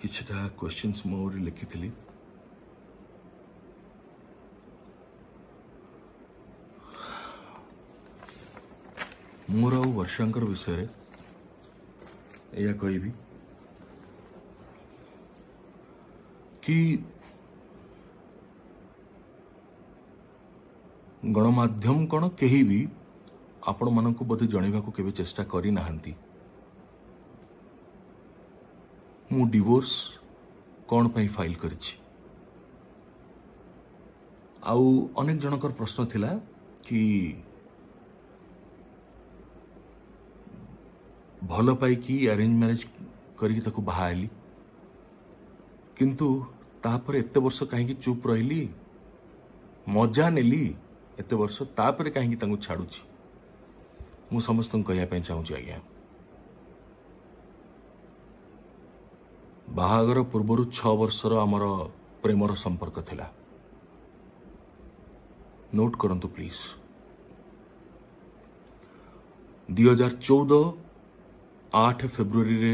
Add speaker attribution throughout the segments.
Speaker 1: किछटा questions मोर लिखिथिली मोर आ वर्षांकर विषय या कहबी कि गणमाध्यम कौन कहीं भी आपण मानक बोधे जनवा को केवे चेष्टा करी नाहंती मु डिवोर्स कौन पई फाइल करिछि आउ अनेक जनकर प्रश्न थिला कि भल पाई कि अरेंज मैरिज करिक ताको बाहाली किंतु तापर एते वर्ष कहीं चुप रही मजा नेली एते वर्ष तापर कहीं तांको छाड़ुछि मु समस्त कहया चाहूँ आज्ञा बाहागर पूर्वर 6 वर्षर आमर प्रेमर संपर्क थिला नोट करंतु प्लीज 2014 8 फेब्रुआरी रे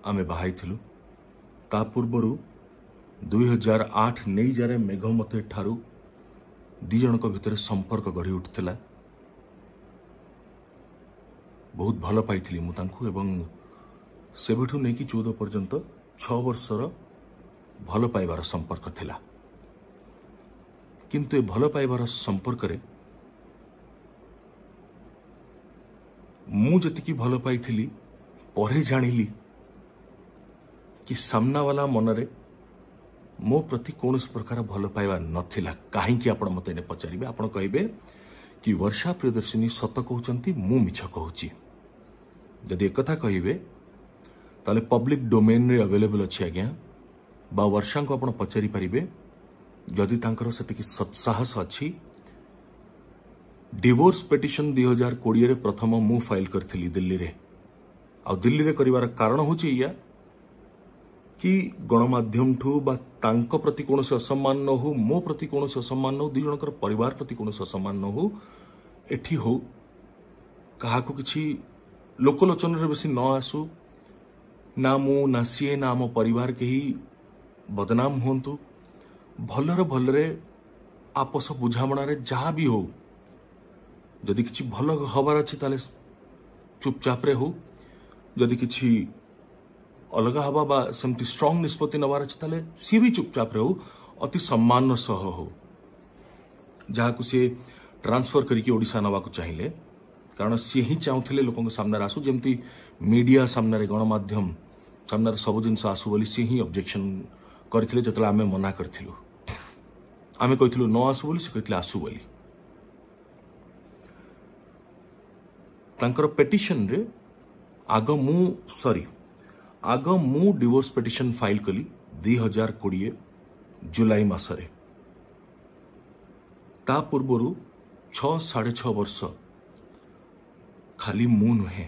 Speaker 1: आमे बाहाई थिलु ता पूर्वरु 2008 नहीं जारे मेघमते ठारू दी जनक भितर संपर्क गढ़ी उठिला बहुत भल पाई मु तांकु एवं सेबठु नहीं कि 14 पर्यंत 6 वर्षर भल पाइबार संपर्क थिला किंतु ए भल पाइबार संपर्क रे मु जतिकी भल पाई परे जानिली कि सामना वाला मनरे मो प्रति कौन प्रकार भल पाइबा नथिला कहीं आपण मते ने पचारिबे आपण कहिबे कि वर्षा प्रियदर्शिनी सत कहउचंती मु मिछ कहउची जदि एक कथा कहिबे ताले पब्लिक डोमेन रे अवेलेबल अछि आज्ञा बा वर्षा को आपण पचारि परिबे जदि तांकर सतिकी सत्साहस अछि डिवोर्स पिटिशन 2020 रे प्रथम मु फाइल करथिली दिल्ली रे आ दिल्ली रे करिवार कारण होची या कि गणमाध्यम ठू बा तांको प्रति कौन से असम्मान न हो मो प्रति कौन से असम्मान न हो दी जनकर परिवार प्रति कौन से असम्मान न हो एठी हो कहा को किछि लोकलोचन रे बेसी न आसु ना मु ना सीए ना मो परिवार के ही बदनाम होंतु भलरे आपस बुझामणा रे जहाँ भी हो जदि किछि भल हबार अछि ताले चुपचाप रे हो जदि किछि अलग हवा बा सेमती स्ट्रांग निष्पत्ति नबार अछि ताले सी भी चुपचाप रे हो अति सम्मान सह हो जहाँ को सी ट्रांसफर करके ओडिशा नवा को चाहिए कारण सी ही चाहूले लोक सामने आसू जमती मीडिया सामने गणमाध्यम सामने सब जिन आसू बोली सी ही ऑब्जेक्शन करथिले जतला आमे मना करथिलु आमे कहिथिलु न आसू बोली से कहिथिले आसू बोली तांकर पेटिशन रे आग मु डिवोर्स पिटिशन फाइल कली 2020 जुलाई मासरे ता पूर्वरु 6.5 वर्ष खाली मु नुहे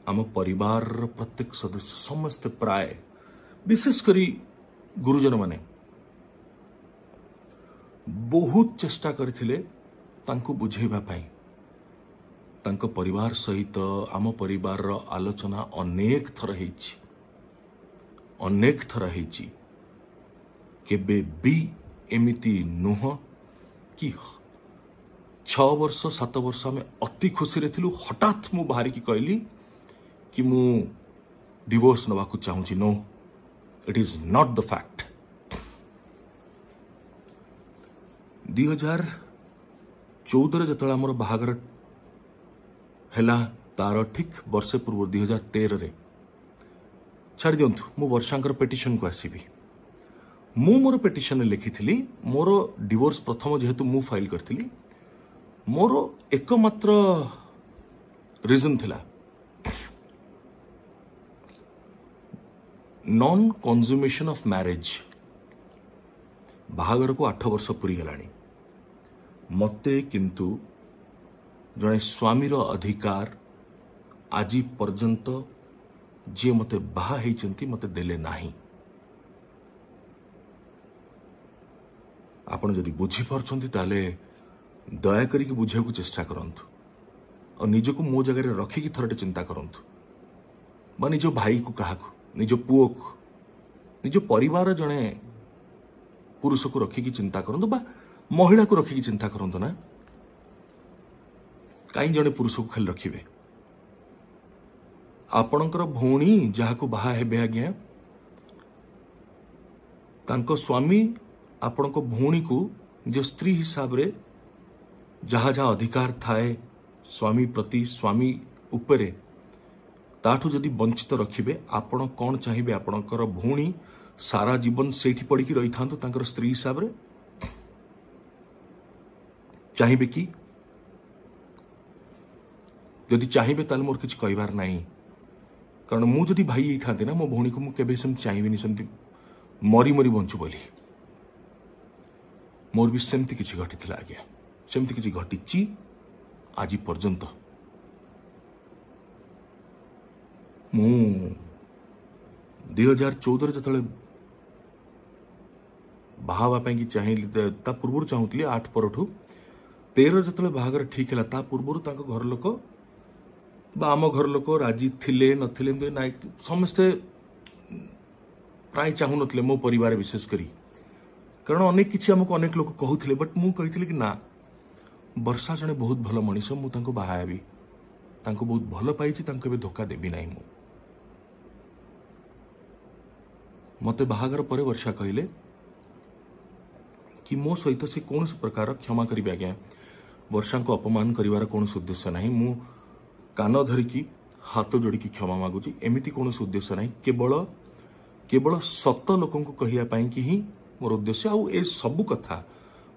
Speaker 1: आम परिवार प्रत्येक सदस्य समस्त प्राय विशेष करी गुरुजन माने बहुत चेष्टा करथिले तांको बुझेबा पाई तांको परिवार सहित आम परिवार आलोचना अनेक थर हेची केबे भी एमिति नुह कि 6 वर्ष 7 वर्ष में अति खुशी रे थिलु हठात मु बाहरी की कहली कि मु डिवोर्स नवा को चाहूची no it is not the fact 2014 रे जतला हमर बाहागर हेला तार ठीक वर्षे पूर्व 2013 रे छाड़ दियंतु मु वर्षांकर पिटिशन को आसीबी मु मोर पिटिशन लिखिथिली मोर डिवोर्स प्रथम जेहेतु मु फाइल करथिली मोर एकमात्र रीजन थिला नॉन कंज्यूमेशन ऑफ मैरिज बाहागर को 8 वर्ष पूरी गलानी मते किंतु जड़े स्वामीर अधिकार आज पर्यंत जी मते बाहा हेचंती मते देले नाही आपण जदि बुझी पारछंती ताले दया करी बुझा को चेष्टा करंतु और निजको मो जगह रखिकी थरटे चिंता करंतु बा निज भाई को कहा को निज पुओ को निज परिवार जड़े पुरुष को रखिकी चिंता करूँ बा महिला को रखिकी चिंता करूँ ना कहीं जड़े पुरुष को खाली रखिए आपणकर भौणी जहाँ को बाहा हेबे आज्ञा तांको स्वामी आपण को भौणी को जो स्त्री हिसाब रे जहाँ जहाँ अधिकार थाए स्वामी प्रति स्वामी उपरे ताठू जदि वंचित रखिबे आपण कौन चाहिए आपणकर भौणी सारा जीवन सेठी पड़ी रही था तांकर स्त्री हिसाब रे चाहिए कि जदि चाहिए ताल मोर किछ कहबार नहीं कारण मु जदि भाई था ना मो भौणी को मुझे सेम चाहिए सेमती मरी मरी बंचु बोली मोर भी सेमती किछि घटिथिला आज्ञा सेमती किछि घटिछि आज पर्यंत मु 2014 जतले बाहावा कि चाहिए ता पूर्व चाहूली 8 परठू 13 जतले बाहागर ठीक है ता पूर्व घर लोक बा आम घर लोक राजी थिले नथिले ना समस्ते प्राय चाहू नथिले मो परिवार विशेष करी कारण अनेक किछि हमको अनेक लोक कहूथिले बट मु कहिथिले कि ना वर्षा जने बहुत भल मनीष मु तांको बाहाबी तांको बहुत भल पाइछि तांको बे धोखा देबी नाही मु मते बाहागर परे वर्षा कहले कि मो सहित से कौन प्रकार क्षमा करी आज्ञा वर्षा को अपमान करिवार कौन उद्देश्य नाही मु कान धरिकी हाथ जोड़िकी क्षमा मागुची एमिति कौन उद्देश्य नाही केवल केवल सत लोक कहया पाई कि ही मोर उद्देश्य आउ ए सब कथा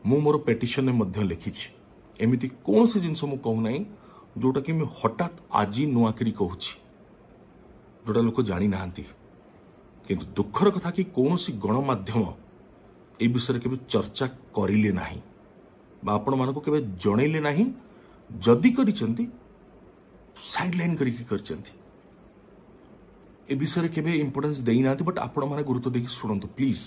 Speaker 1: मु मोर पेटिशन में मध्य लिखिछि एमिति कौन से जिनस मु कहू नाही जोटा कि मैं हठात आज नुआकरी कहूछि जोटा लोक जानी नाहंती किंतु दुखर कथा कि कौन सी गणमाध्यम ए विषय केबे चर्चा करिले नाही बा आपण मानको केबे जणैले नाही जदि करिसंती साइडलाइन करिकी करचंती ए विषय केबे इंपोर्टेंस देई नाथि बट आपण माने गुरुत्व देखि सुनंतु प्लीज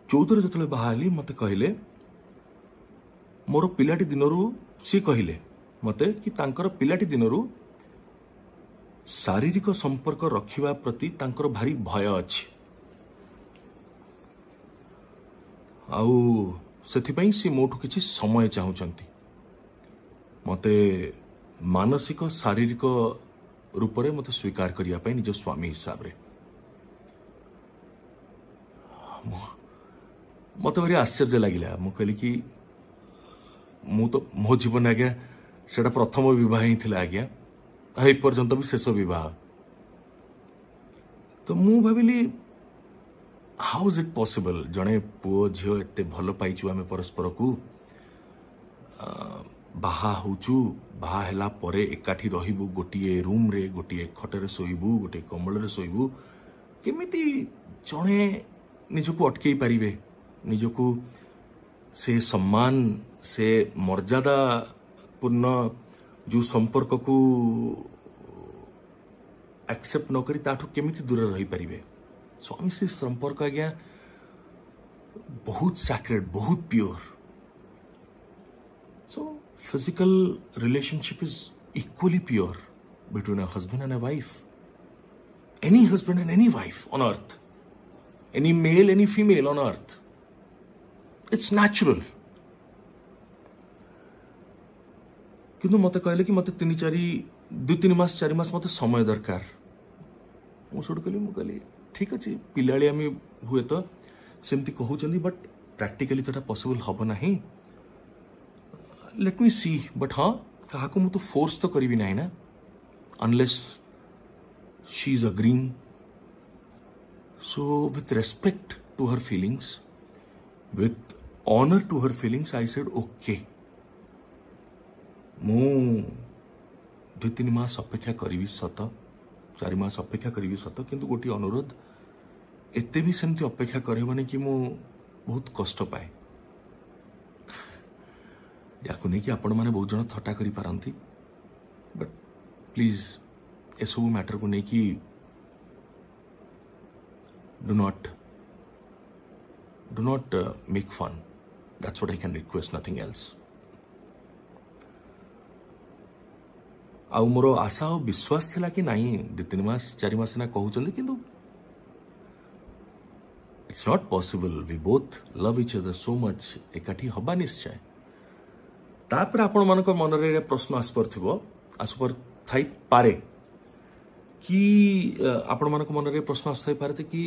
Speaker 1: 14 जतले बाहाली मते कहले मोर पिलाटी दिनरू सी कहले मते कि तांकर पिलाटी दिनरू शारीरिक संपर्क रखिबा प्रति तांकर भारी भय अछि आउ सेथिपई सी मोठु किछि समय चाहूचंती मते मानसिक शारीरिक रूप रे मते स्वीकार करिया पई निज स्वामी हिसाब रे मते भारी आश्चर्य लागिला मु कहली कि मु तो मो जीवन आज्ञा सेटा प्रथम विवाह ही थिला आज्ञा ए पर्यंत भी शेष विवाह तो मु भाविली हाउ इज इट पॉसिबल जड़े पुओ झील एत भल पाइचु आम परस्पर को बाहा होचु बाहा हैला परे एकाठी रहिबु गोटिए रूम रे गोटिए खटरे सोइबु गोटे कमल रे सोइबु केमिति जड़े निजको अटकई पारिबे निजको से सम्मान से मर्यादा पूर्ण जो संपर्क को एक्सेप्ट न करी ताठू केमिति दूर रही पारिबे स्वामी से संपर्क आज्ञा बहुत सैक्रेड बहुत pure so physical relationship is equally pure between a husband and a wife any husband and any wife on earth any male any female on earth it's natural किंतु मते कहले कि मते 2-3 मास 4 मास मते समय दरकार मुझे कहली ठीक अच्छे पिलाड़ी आम हुए तो सेमती कहते बट प्रैक्टिकली तो पॉसिबल हम ना लेट मी सी बट हाँ क्या मुझे तो फोर्स तो करी ना ना unless she is agreeing so with respect to her feelings with honour to her feelings I said okay मु 2-3 मास अपेक्षा करी सत 4 मास अपेक्षा करी सत किंतु गोटे अनुरोध एते भी सेमती अपेक्षा करे कि मु बहुत कष्ट पाए या नहीं कि आपण मैंने बहुत जन थट्टा करी पारंती बट प्लीज ए सब मैटर को लेकिन do not make fun that's what I can request nothing else आउ मोर आशा और विश्वास थिला कि नहीं 2-3 मास 4 मास ना कहउचंदी किंतु it's not possible we both love each other so much एकाठी हबा निश्चय तापर आपण मानक मन रे प्रश्न आसपर थाई पारे कि आपण मानक मन रे प्रश्न आसथाई पारे कि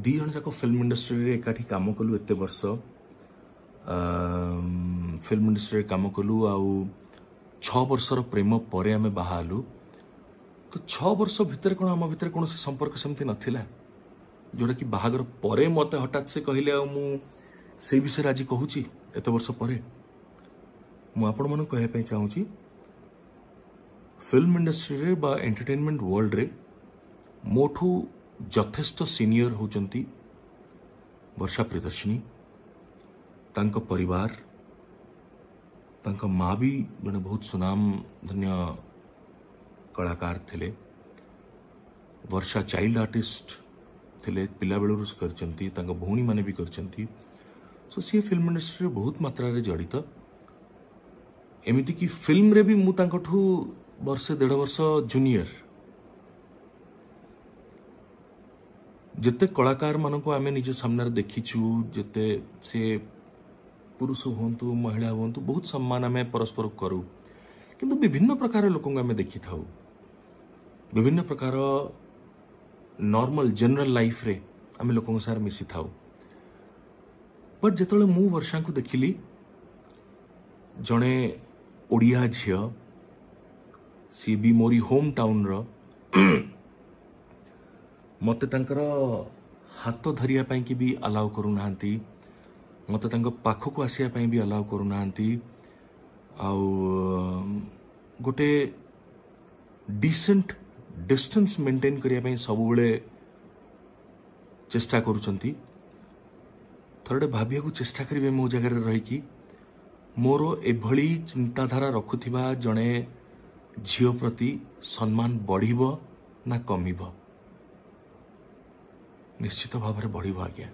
Speaker 1: 2 जन जाक फिल्म इंडस्ट्री रे एकाठी काम कलु एते वर्ष फिल्म इंडस्ट्री रे काम कलु आउ 6 वर्षर प्रेम परे आमे बाहालु तो 6 वर्ष भितर कोन हम भितर कोन से संपर्क समथि नथिला जोड़ा कि बाहागर परे मते हठात से कहले आ मु से विषय आज कहूची एते वर्ष परे मु आपण मन कहे पे चाहूची फिल्म इंडस्ट्री रे बा एंटरटेनमेंट वर्ल्ड रे मोठू यथेष्ट सीनियर होचंती वर्षा प्रियदर्शिनी तांको परिवार तांको माँ भी जने बहुत सुनाम धन्य कलाकार थिले वर्षा चाइल्ड आर्टिस्ट थिले पिला बेलू करचंती तांको भौणी माने भी करचंती सो सी फिल्म इंडस्ट्री रे बहुत मात्रा रे जड़ित एमिति कि फिल्म रे भी मु तांकोठू वर्षे 1.5 वर्ष जूनियर जिते कलाकार मानक आम निज सामने देखीचु जिते से पुरुष हूँ महिला हूँ बहुत सम्मान आम परस्पर करूँ किंतु विभिन्न प्रकार लोक आम देखी था विभिन्न प्रकार नॉर्मल जनरल लाइफ रे आम लोक सार मिसी था बट जिते मु वर्षा को देखिली जड़े ओडिया झील सी भी मोरी होम टाउन रो मते तांकर हाथ धरिया पाई कि भी अलाउ करू नांती मते तांको पाखो को आसिया पाई भी अलाउ करू नांती आउ गोटे डिसेंट डिस्टेंस मेंटेन करिया पाई सब बेले चेष्टा करूचंती थोड़े भाबिया को चेष्टा करिवे मो जगह रे रही कि मोर एभली चिंताधारा रखुथिबा जणे झियो प्रति सम्मान बढ़िबो ना कमिबो निश्चित भाव में बढ़ आज्ञा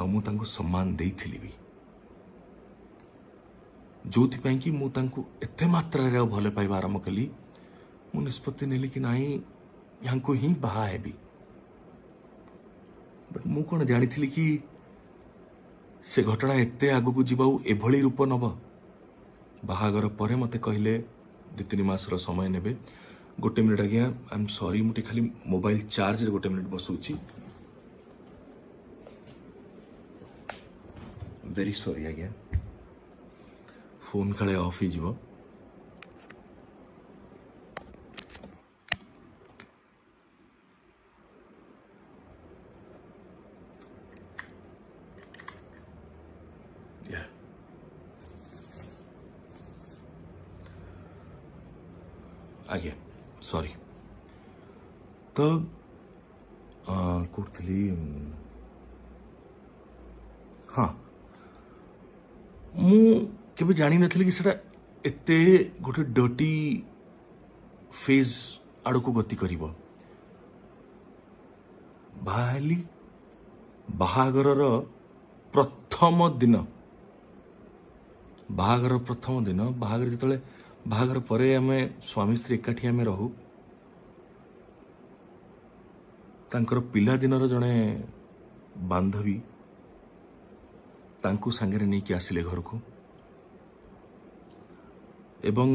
Speaker 1: मु तांको सम्मान देइथिली भी जोथि कि मु तांको एते मात्रा रे भले पाइबा आरंभ कली मु निष्पत्ति नेली कि नाही यांको ही बाहा हेबी बट मु कोन जानिथिली कि से घटना एते आगु को जीवाउ एभली रूप नब बाहागर परे मते कहले 2-3 मास रो समय नेबे गोटे मिनिट आज्ञा आई एम सॉरी मुझे खाली मोबाइल चार्ज रे गोटे मिनिट बसुची वेरी सॉरी आज्ञा फोन काले ऑफ ही जीवो आज्ञा सॉरी तो कोर्थली हाँ मु केबे जानी नथली कि सेटा एते गोटे डर्टी फेज आड़ को गति करिवो बाहाली बाहागर प्रथम दिन बाहागर जितले बाहागर परे आमे स्वामी स्त्री एकाठी आमे रहू तांकर पिला दिनर जने बांधवी तांकु सांगरे नहीं कि आसिले घर को एवं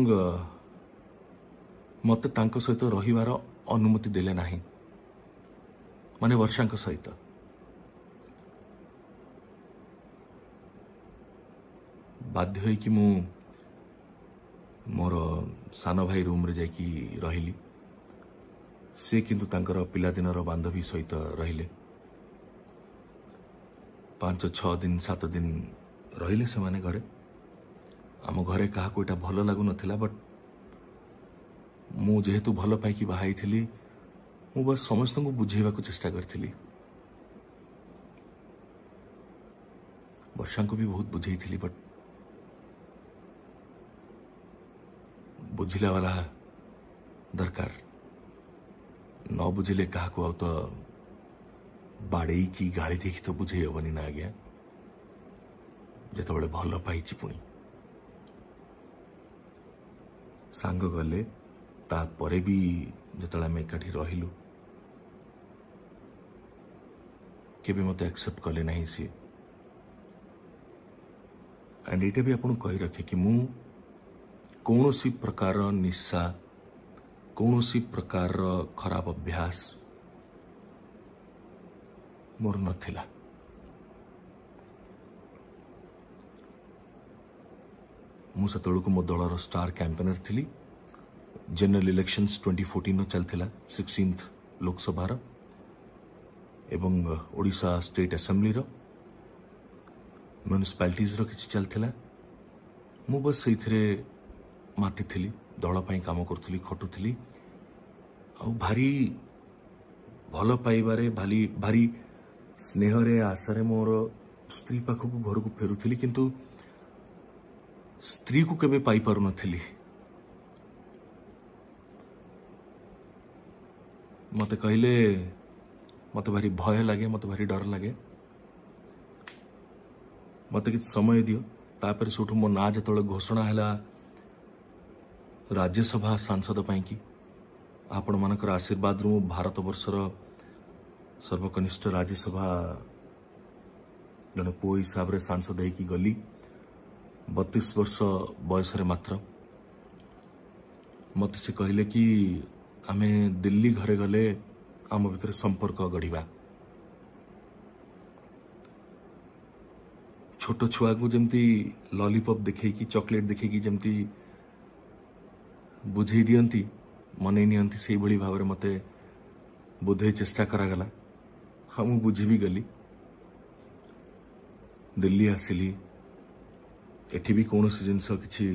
Speaker 1: मते तांको सहित रहिवार अनुमति देले नाही माने वर्षांक सहित बाध्य होई कि मु मोर सान भाई रूम रे जाकी रहिली से किंतु तांकर पिला दिनर बांधवी सहित रहिले 5-6 दिन 7 दिन रहिले से माने घरे आम घरे क्या कोईटा भल लागु नथिला बट मु जेहेतु भल पाइकी बाहाई थिली मु बस समस्त को बुझेबा को चेष्टा करथिली वर्षा को भी बहुत बुझेई थिली बट बुझिला वाला दरकार न बुझिले क्या को तो बाड़े की गाड़ी देखी तो बुझे हेबनी ना आज्ञा जिते भल पाई पुणी सांग गले तापरे भी जिते आम एकाठी रहिलु केबे मते एक्सेप्ट कले नहीं सी एंड ये भी आपको कही रखे कि मु कौन सी प्रकार निशा कौन सी प्रकार खराब अभ्यास मोर नथिला। मु सेतबेलू मो दलर स्टार कैंपेनर थी। जनरल इलेक्शंस 2014 चलता 16th लोकसभा एवं ओडिशा स्टेट असेंबली म्युनिसिपालिटीज किसी चलता मु बस से माती थी दल काम करुली खटुली भारी भल पाइबारे भारी भारी स्नेहरे आशारे मोर स्त्री पाखक घर को फेरुली किंतु स्त्री को केबे पाई पारु नथिली। मते कहले मते भारी भय लगे मते भारी डर लगे मते कि समय दियो तापर सेठू मो ना जतले घोषणा हैला राज्यसभा सांसद पाई कि आपण मानकर आशीर्वाद रु भारत वर्षर सर्वकनिष्ठ राज्यसभा जने पो हिसाब रे सांसद होगी गली 32 वर्ष बयस मात्र मत से कहले कि आमे दिल्ली घरे गले आम भीतर संपर्क गढ़ा छोट छुआ को जमती लॉलीपॉप देखी चॉकलेट देखी जमती बुझे दियंती मन नियंती से भली भाव में मते बुझे चेष्टा करागला। हाँ मु बुझी भी गली दिल्ली आसिली एठी भी कौन जिनस किसी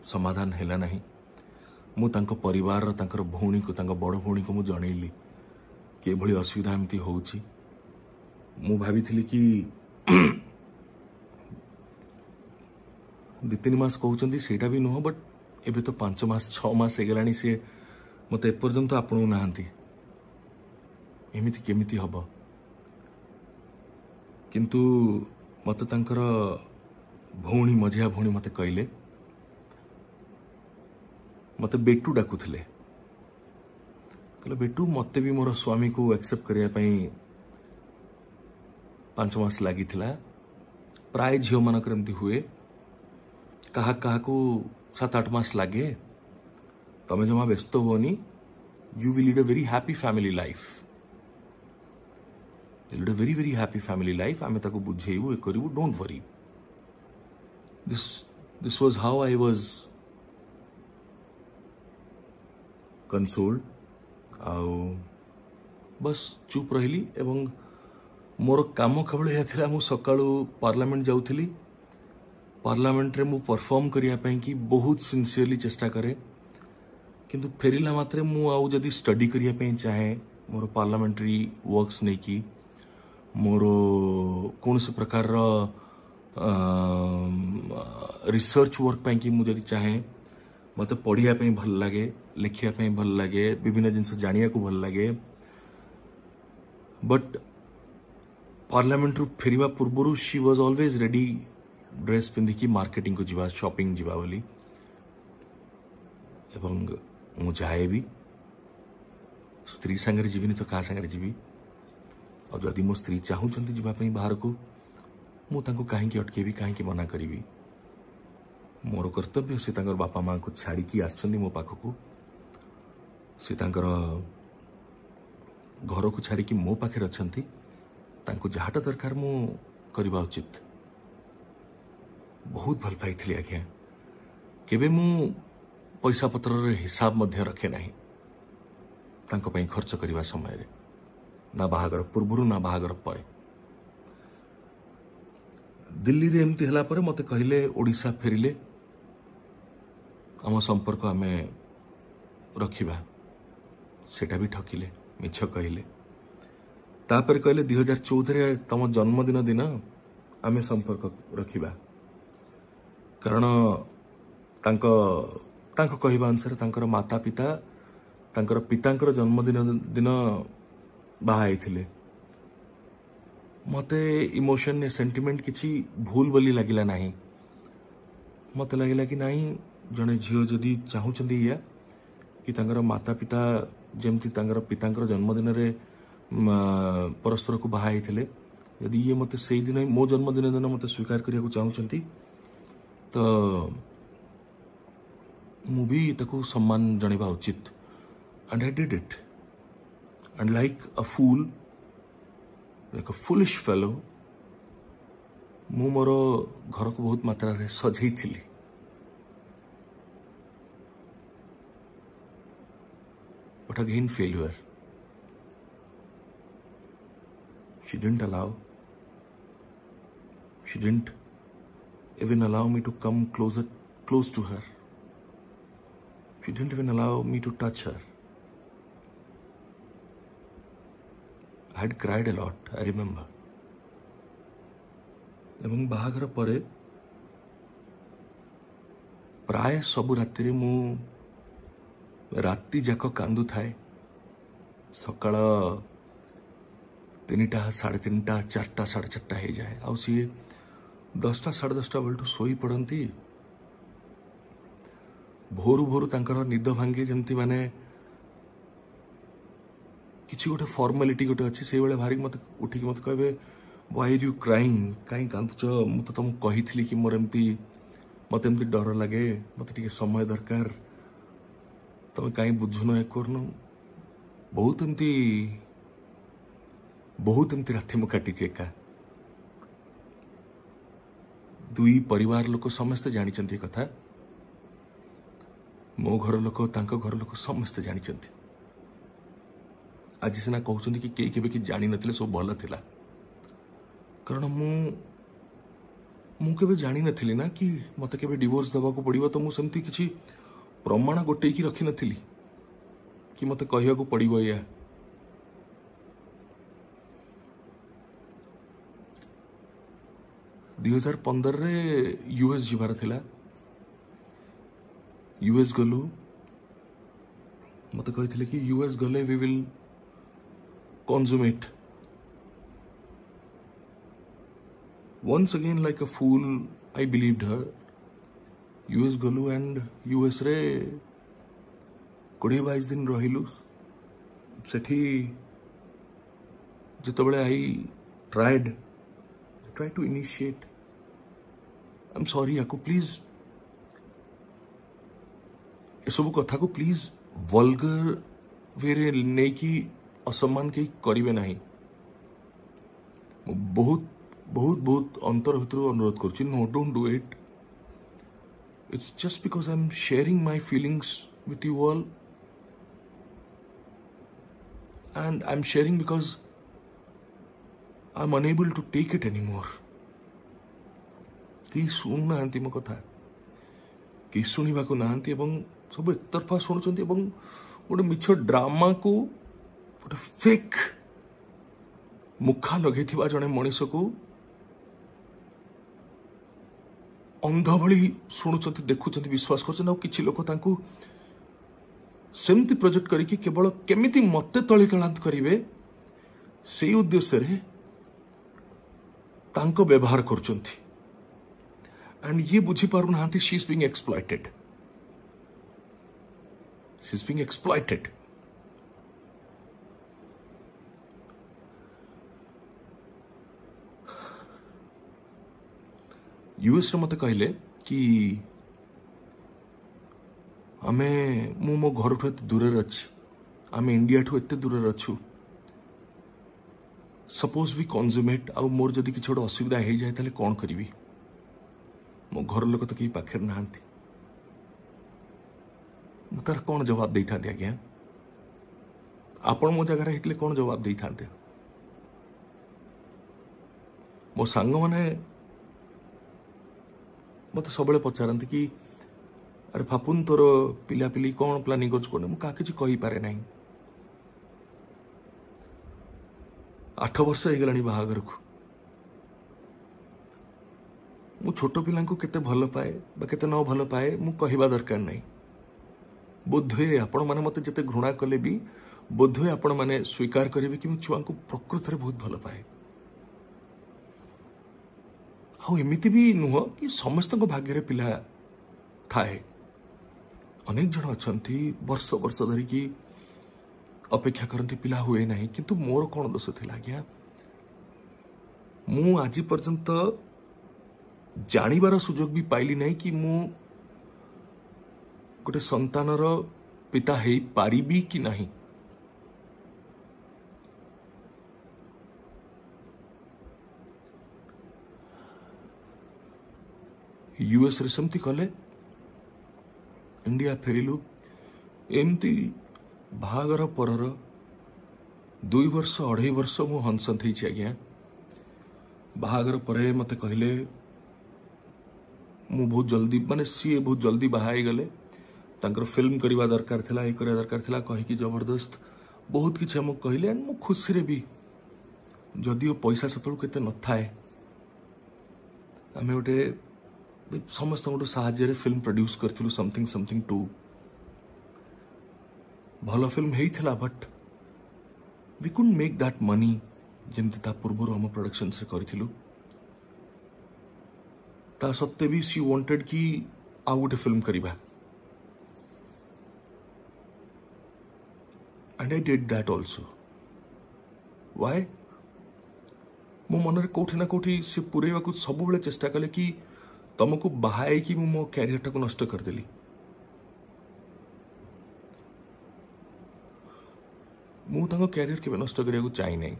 Speaker 1: समाधान हैला नहीं। मु तांको परिवार तांकर भौणी को तांको बड़ भौणी को मु जनइली कि भली असुविधा एमती होउची। मु भाभी कि 2-3 मास कहउचंदी सेटा भी नुह बट एबे तो 5 मास 6 मास हेगलानी से मते एपर्यंत आपणु नाहंती एमिति केमिति हबो किंतु मते तांकर भौणी मझिया भौणी मते कहले मते बेटू डाकुथले कहले बेटू मते भी मोर स्वामी को एक्सेप्ट करिया पई 5 मास लागी थिला प्राय झियो मानकर एमती हुए कहा कहा को 7-8 मास लागे तमे जमा व्यस्त होनी you will lead a very happy family life lead a very very happy family life आमे ताको बुझेइबु ए करिवु don't worry this was how I was consoled आउ बस चुप रहिली एवं मोर काम केवल यह थिला मु सकाळु पार्लियामेंट जाउथली पार्लियामेंट रे मु परफॉर्म करिया पई कि बहुत सिंसियरली चेष्टा करे किंतु फेरिला मात्रे मु आउ जदी स्टडी करिया पई चाहे मोर पार्लियामेंट्री वर्क्स नै कि मोर कौन से प्रकार रिसर्च वर्क पई कि मु जदी चाहे मते पढ़िया पई भल लागे लिखिया पई भल लागे विभिन्न जिनस जानिया को भल लागे बट पार्लियामेंट रु फेरिबा पूर्वरु she was always ready dress पिंधिकी मार्केटिंग को जीवा शॉपिंग जीवा बोली एवं मु जाए भी स्त्री संगे जीविनी तो क्या संगे जीवी और जदि मो स्त्री चाहूचंती जीवा पई बाहर को मु तांको काहेकि अटकेबी काहेकि मना करिवि मोर कर्तव्य से तांकर बापा मां को छाड़ी की आछंदी मो पाखको से तांकर घर को छाड़ी की मो पाखे अछंती तांको जहाटा दरकार मु करबा उचित बहुत भल पाई आज्ञा केबे मु पैसा पत्र रे हिसाब मध्य रखे नहीं तांको पई खर्च करबा समय रे ना बाहागर पूर्वरु ना बाहागर परे दिल्ली रे एमती हला परे मते कहले ओडिशा फेरिले आम संपर्क आमे रखिबा सेटा भी ठकिले मिछ कहले तापर कहले 2014 रे तम जन्मदिन दिन आमे संपर्क रखिबा कारण तांको कहवा अनुसार तांकर माता पिता तांकर पितांकर जन्मदिन दिन बाहाई थिले मते इमोशन ने सेंटिमेंट किछि भूल बोली लागिला नाही मते लागिला कि नाही जड़े झील जदि चाहूँगी या कि तांकर माता पिता जमती पितांकर जन्मदिन रे परस्पर को बाहा होते यदि ये मत से दिन मो जन्मदिन दिन मत स्वीकार करने चाहूँगी तो मु भी ताकू सम्मान जणवा उचित and I did it and like a foolish fellow मु मोर घर को बहुत मात्रा रे सजई थी but again failure she didn't even allow me to come close to her. She didn't even allow me to touch her. I had cried a lot, I remember. एवं बाहागर परे प्राय सबु राति मु राति जाक कांदु थाए सकाळ 3टा 3:30 4टा 4:30 हो जाए आ सी 10टा 10:30 बेलू शोई पड़ती भोरु भोरु तांकर निद भांगे जमती माने किसी गोटे फॉर्मालिटी गोटे अच्छी से भारी मत उठिक मत कहे व्हाई आर यू क्राइंग कहीं कांदुच मुझे तुमको कही कि मोर एमती मत एमती डर लगे मत टे समय दरकार तुम कहीं बुझुन करन बहुत एमती राति मु काटी एका दुई परिवार लोक समस्ते जानी कथा मो घर लोक तांको घर लोक समस्ते जानी आज सीना कहते कि कई केबे कि जानी नथिले सब भल थिला कारण मु केबे जानी नथिली ना कि मते केबे डिवोर्स दबा को पड़िबो तो मु सेमती किछि प्रमाण गोटे की रखी नथिली कि मते कहिया को पड़िबो या 2015 रे यूएस जीवार थिला यूएस गलु मते कहिथिले कि यूएस गले we will consummate once again like a fool I believed her US गलु and US रे 20-22 दिन रहिलु सेठी जतबेले I tried to initiate I'm sorry याको प्लीज ए सब कथा को प्लीज वल्गर वेरे नहीं कि असम्मान कहीं करेंगे ना बहुत बहुत बहुत अंतर भितर अनुरोध कर no don't do it it's just because I am sharing my feelings with you all and I am sharing because I am unable to take it any more कहीं शुणुना मो कथा कहीं शुणा ना सब एक तरफा शुणुंट गोटे मिछ ड्रामा को गोटे फेक मुखा लगे जड़े मनीष को अंध भली शुणुंट देखुं विश्वास कर लोक सेमती प्रोजेक्ट करके केवल केमिति मते तली तलांत करेंगे से उद्देश्य तांको व्यवहार करछंती एंड ये बुझी पारु नांती शी इज बीइंग एक्सप्लॉइटेड यूएस रे मते कहले कि आमे मो घर ठू एत दूर अच्छी आमे इंडिया ठू एत दूर अच्छु सपोज भी कंज्यूमेट आ मोर जदि किछ गोटे असुविधा हो जाए ताले कौन करी मो घर लोक तो कहीं पाखे ना तार कौन जवाब दे था आज्ञा आपण मो जगह होते कौन जवाब दे था मो सांग माने मत सब पचारती कि अरे फापुन तोर पिलापिली कौन प्लानिंग कर किसी कही पारे ना 8 वर्ष हो गलानी बाहागर को मु छोट पिला केते भल पाए केते न भल पाए मु कहवा दरकार नहीं बोधे आपण माने मते जते घृणा कले भी बोधे आपण माने स्वीकार करेंगे कि छुआ को प्रकृत में बहुत भल पाए एमती भी नुह कि समस्त भाग्य पिला थाए अनेक जन अच्छा वर्ष वर्ष धरिकी अपेक्षा करती पिला हुए ना किंतु मोर कौन दोष थी आज्ञा मु आज पर्यंत जानिबार सुजोग भी पाइली नहीं कि मु गोटे संतानर पिता है पारिबी कि नहीं। यूएस रे सेमती कले इंडिया फेरिलु एमती बाहागर परर 2 वर्ष 2.5 वर्ष मु हंसंत थी आज्ञा बाहागर परे मते कहले मु बहुत जल्दी माने सी बहुत जल्दी बाहाई गले तांकर फिल्म करवा दरकार थिला ए करवा दरकार थिला कहि कि जबरदस्त बहुत किछ हम कहले एंड मु खुशी रे भी जदियो पैसा सतळु केते न थाए आमे ओटे समस्त गोटे साहाଯ୍ୟରେ फिल्म प्रोड्यूस करथिलु समथिंग 2 भलो फिल्म हेइथिला but we could make that money जेमती ता पूर्व हम प्रोडक्शन से करथिलु ता सत्ते भी सी वांटेड कि आउ गोटे फिल्म करिबा and I did that also why मो मन रे कोठी ना कोठी से पुरेवा को सब बेले चेष्टा कले कि तुमको बाहाई कि मो कैरियर टाको नष्ट करदेली मु तांको कैरियर के नष्ट करिया को चाहि नै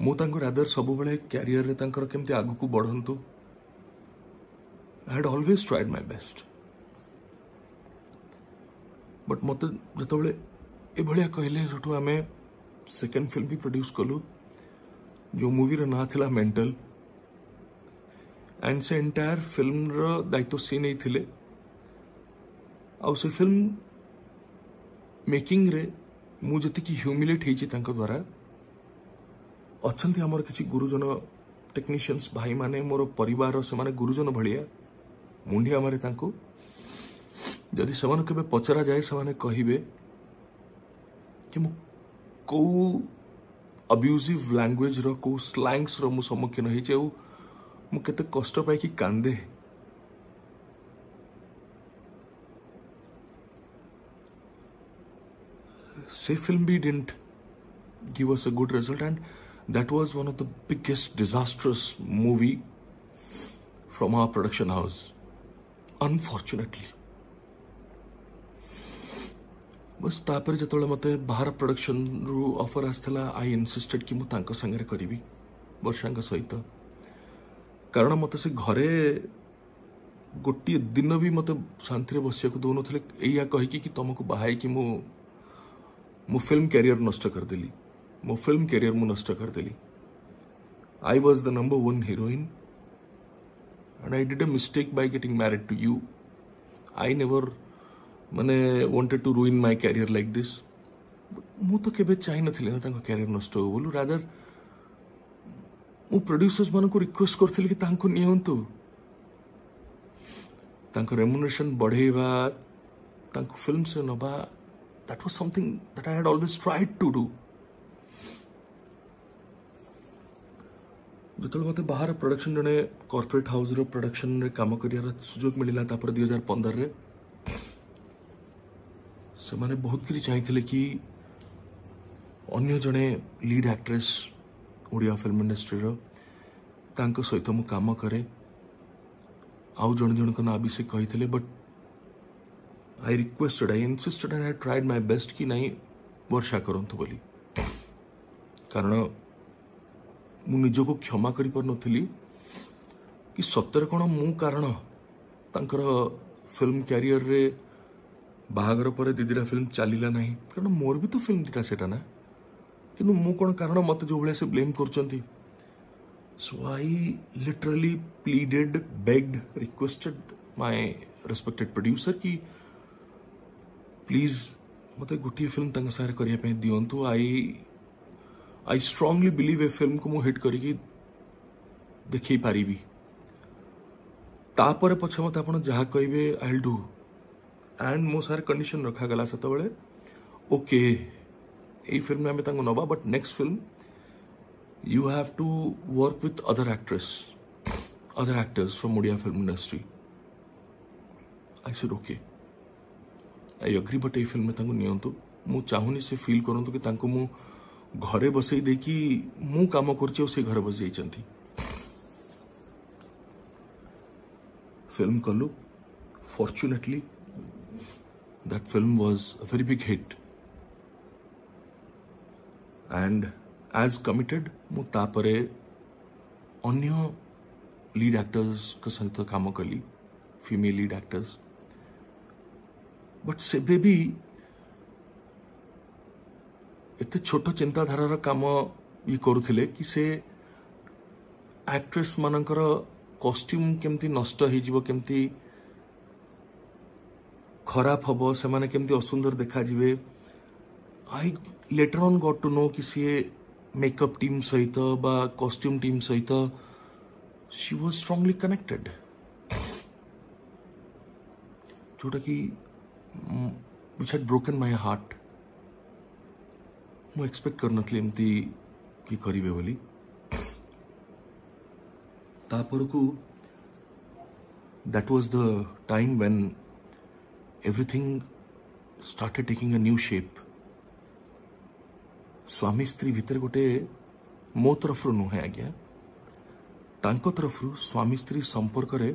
Speaker 1: मु तांको रादर सब बेले कैरियर रे तांकर केमती आगु को बढ़ंतु I had always tried my best but मते जतो बेले ए भलिया कहले जोटू आमे सेकंड फिल्म भी प्रोड्यूस कलु जो मूवी रो ना थिला मेंटल एंड से एंटायर फिल्म रो दायित्व सी नहीं थिले आ से फिल्म मेकिंग रे मु जति की ह्यूमिलेट हेची तांको द्वारा अछंती हमर किछि गुरुजन टेक्नीशियंस भाई माने मोर परिवार से माने गुरुजन भलिया मुंडिया मारे तांको जदि समान केबे पचरा जाए समान कहिबे कि मु को अब्यूजिव लैंग्वेज रो को स्लैंग्स रो मु सम्मुखीन हेची आ मु केते कष्ट पाई कि कांदे से फिल्म भी didn't give us a good result and that was one of the biggest disastrous movie from our production house unfortunately बस तापर जतले मते बाहर प्रोडक्शन रु ऑफर आस्थला आई इंसिस्टेड कि मु तांको संगे करिवि वर्षांक सहित कारण मत से घरे गोटे दिन भी मत शांति बसिया को दौन या कहीकि कि तुमको बाहाई कि मो फिल्म कैरियर नष्ट करदेली मो फिल्म कैरियर मु नष्ट करदेली I was the number 1 heroine and I did a mistake by getting married to you I never माने wanted to ruin my career like this मु तो केबे चाहि नथिले ना तांको कैरियर नष्ट हो बोलू रादर मु प्रोड्यूसर्स मान को रिक्वेस्ट करथिल कि तांको नियंतु तांको रेम्युनरेशन बढ़ेवा तांको फिल्म से नबा that was something that I had always tried to do जतल मते बाहर प्रोडक्शन जने कॉर्पोरेट हाउस रो प्रोडक्शन रे काम करियार सुजोग मिलिला तापर 2015 रे से माने बहुत किरी चाहिथिले कि अन्य जने lead actress Odia film industry रो तांको सहित मु काम करे आउ जन जन को ना भी से कहिथिले but I requested I insisted and I tried my best कि नहीं वर्षा करंतु बोली कारण मु निजको क्षमा करि पर नथिली कि सत्तर कोन मु कारण तांकर फिल्म कैरियर रे बाहागर पर दीदीरा फिल्म चलिला नहीं कारण मोर भी तो फिल्म दिटा सेटा ना किंतु मु कोन कारण मत जो भले से ब्लेम करचंती so I literally pleaded begged requested my respected producer कि प्लीज मते गोटी फिल्म तंग सारे करिया पे दियंतु आई स्ट्रांगली बिलीव ए फिल्म को मु हिट करी देखई पारिबी तापर पछ मते आपण जहा कहबे आई विल डू एंड मो सारे कंडीशन रखा गला सत बेले ओके ए फिल्म में तांगो नबा but next film you have to work with other actors from Odia film industry I said okay I agree but ये फिल्म में नियंतु मु चाहूनी से फील करंतु कि तांको मु घरे बसई देकी मु काम करछि से घरे बस जाइछंती फिल्म कलु fortunately that film was a very big hit and as committed मु तापरे अन्य लीड एक्टर्स के सहित काम कली फीमेल लीड एक्टर्स बट सेबे भी एते छोट चिंताधारार काम ये करुथिले कि से एक्ट्रेस मानकर कॉस्ट्यूम केमती नष्ट हो जीवो केमती खराब हबो से माने केमती असुंदर देखा जिवे I later on got to know कि सी मेकअप टीम सहित बा कॉस्ट्यूम टीम सहित शी वाज स्ट्रांगली कनेक्टेड जोटा कि which had broken my heart मु एक्सपेक्ट करनथली एमती कि करिवे बोली तापर को that was the time when everything started taking a new shape स्वामी स्त्री भीतर गोटे मो तरफ नुहे आज्ञा तांको तरफ स्वामी स्त्री संपर्क रे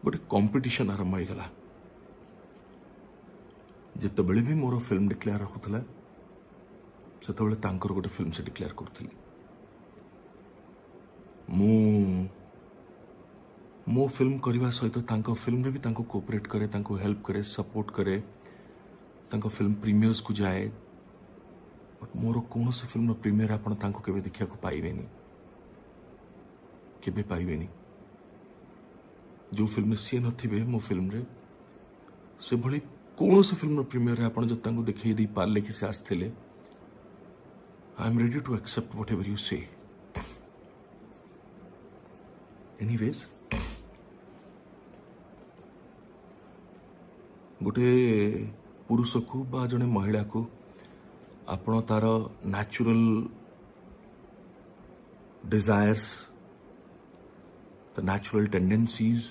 Speaker 1: गोटे कंपटीशन आरंभ हो गला जिते बेले भी मोर फिल्म डिक्लेयर होता से गोटे फिल्म से डिक्लेयर करी मो फिल्म करने सहित तांको फिल्म रे भी तांको कोऑपरेट करे तांको हेल्प करे सपोर्ट करे तांको फिल्म प्रीमियर्स को जाए बट मोर कौन से फिल्म प्रीमियर आपण तांको केबे देखिया को पाइबेनी केबे पाइबेनी जो फिल्म में सी नथिबे मो फिल्म रे से भली कौन से फिल्म प्रीमियर रे आपण जब तांको देखै दी पारले कि से आस्थिले I am ready to accept whatever you say anyways गोटे पुरुष को बा जने महिला को आपण तार natural desires the natural tendencies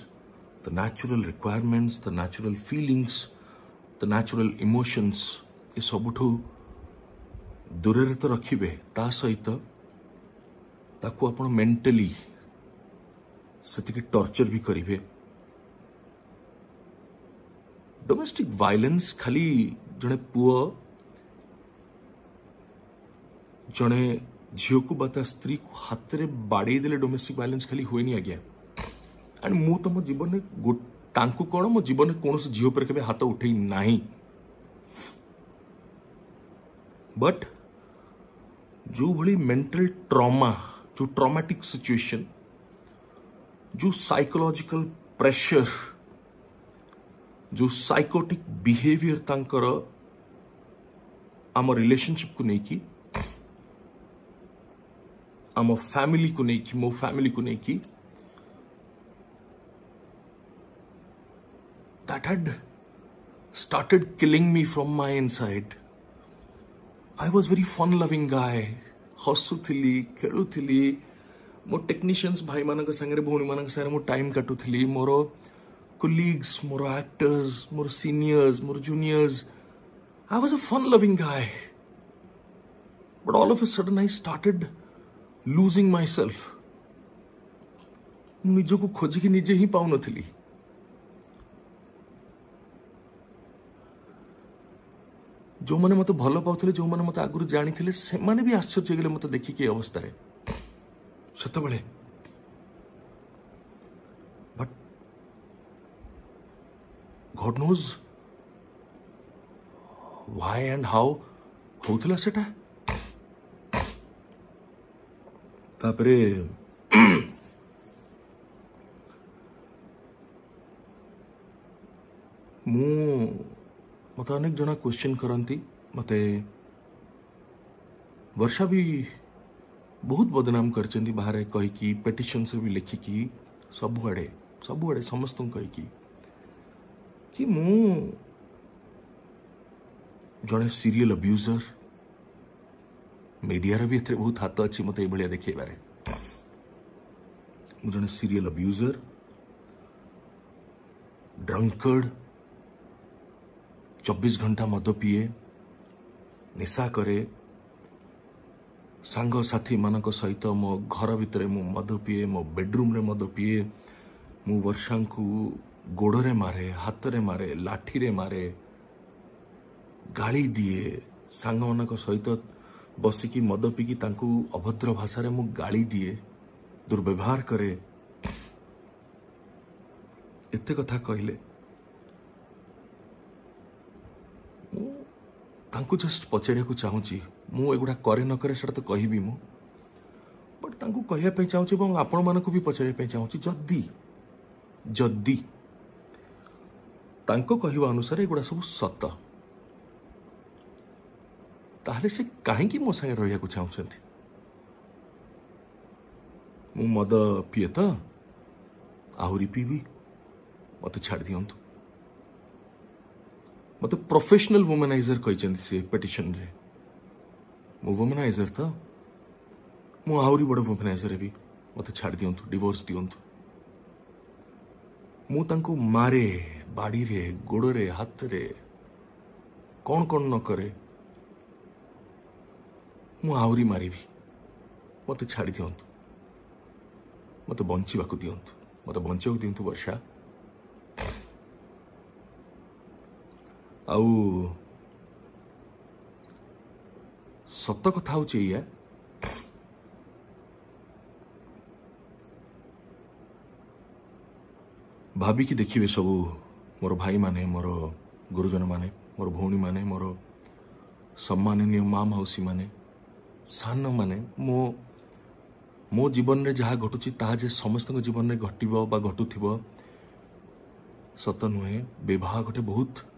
Speaker 1: the natural requirements the natural feelings the natural emotions ये सबुठू दूर तो रखिबे ता सहित ताकू आपण मेंटली सेतिके टॉर्चर भी करिवे डोमेस्टिक वायलेंस खाली जने पुओ जने झील को बता स्त्री को हाथ रे बाड़े देले डोमेस्टिक वायलेंस खाली हुए नहीं आज्ञा एंड मु तो मो जीवन में तांकु कोन मो जीवन में कौन झील पर केबे हाथ उठे नहीं बट जो भली मेंटल ट्रॉमा जो ट्रॉमेटिक सिचुएशन जो साइकोलॉजिकल प्रेशर जो साइकोटिक बिहेवियर तांकर आम रिलेशनशिप को नहीं आम फैमिली को नहीं मो फैमिली को नहीं that had started killing me from my inside. I was very fun loving guy. हसुथिली खेलुथिली मो टेक्नीशियंस भाई मानक संगे भौणी मानक संगे मो टाइम काटुथिली मोर कोलीग्स मोर एक्टर्स मोर सीनियर्स मोर juniors I was a fun loving guy. But all of a sudden I started losing myself. निजो को खोजी कि निजे ही पाउ नथिली जो माने मते भलो पाउथिले जो माने मते आगुरु जानिथिले से माने भी आश्चर्य गेले मते देखि के अवस्था रे सत बळे but God knows why and how होतला सेटा तापरे मु मत अनेक जना क्वेश्चन करती मते वर्षा भी बहुत बदनाम करचंदी बाहर कहीकि पेटिशन से भी लिखिकी सबुआड़े समस्त कहीकि कि मु जड़े सीरियल अब्यूजर मीडिया भी एथे बहुत हाथ अच्छी मत ये देखेबारे मु जड़े सीरियल अब्यूजर ड्रंकर्ड 24 घंटा मद पिए, निशा करे, सांग साथी मानक सहित मो घर भितर मु मद पिए, मो बेडरूम रे मद पिए, मु वर्षा को गोड़े मारे, हाथ रे मारे, लाठी रे मारे, गाली दिए, सांग मानक सहित बसिकी मद पिकी तांकू अभद्र भाषा रे मु गाली दिए, दुर्व्यवहार करे, एते कथा कहले तांकू जस्ट पचारिया को चाहूची मु एगुडा करे न करे सेटा तो कहबी मु, बट तांकू कहया पे चाहूची এবং आपण मानको भी पचारिया पे चाहूची जद्दी जद्दी तांको कहवा अनुसार एगुडा सब सत ताहले से काहेकि मो संगे रहिया को चाहूछंती। मु मद पिए तो आहुरी पीबी, मत छाड़ दियंतु। मत प्रोफेशनल वुमनाइजर कहते से पिटिशन रे, मु वुमनाइजर तो मु आहुरी बड़ वुमनाइजर भी, मत छाड़ दियंतु, डिवोर्स दियंतु। मु तांको मारे, बाड़ी रे, गोड़ रे, हाथ रे, कौन कौन न करे, मु आहुरी मारी भी, मत छाड़ दियंतु, मत बंचिबाकु दियंतु, मत बंचिबाकु दियंतु वर्षा। आउ सत कथा हूँ या भाविकी देखिए सबू मोर भाई माने, मोर गुरुजन माने, मोर भौणी माने, मोर सम्माननीय माँ मौसी माने, सान माने, मो जीवन रे जहाँ घटुची ताहा जे समस्त जीवन में घटिबो बा घटुथिबो सत नुहे। विवाह गोटे बहुत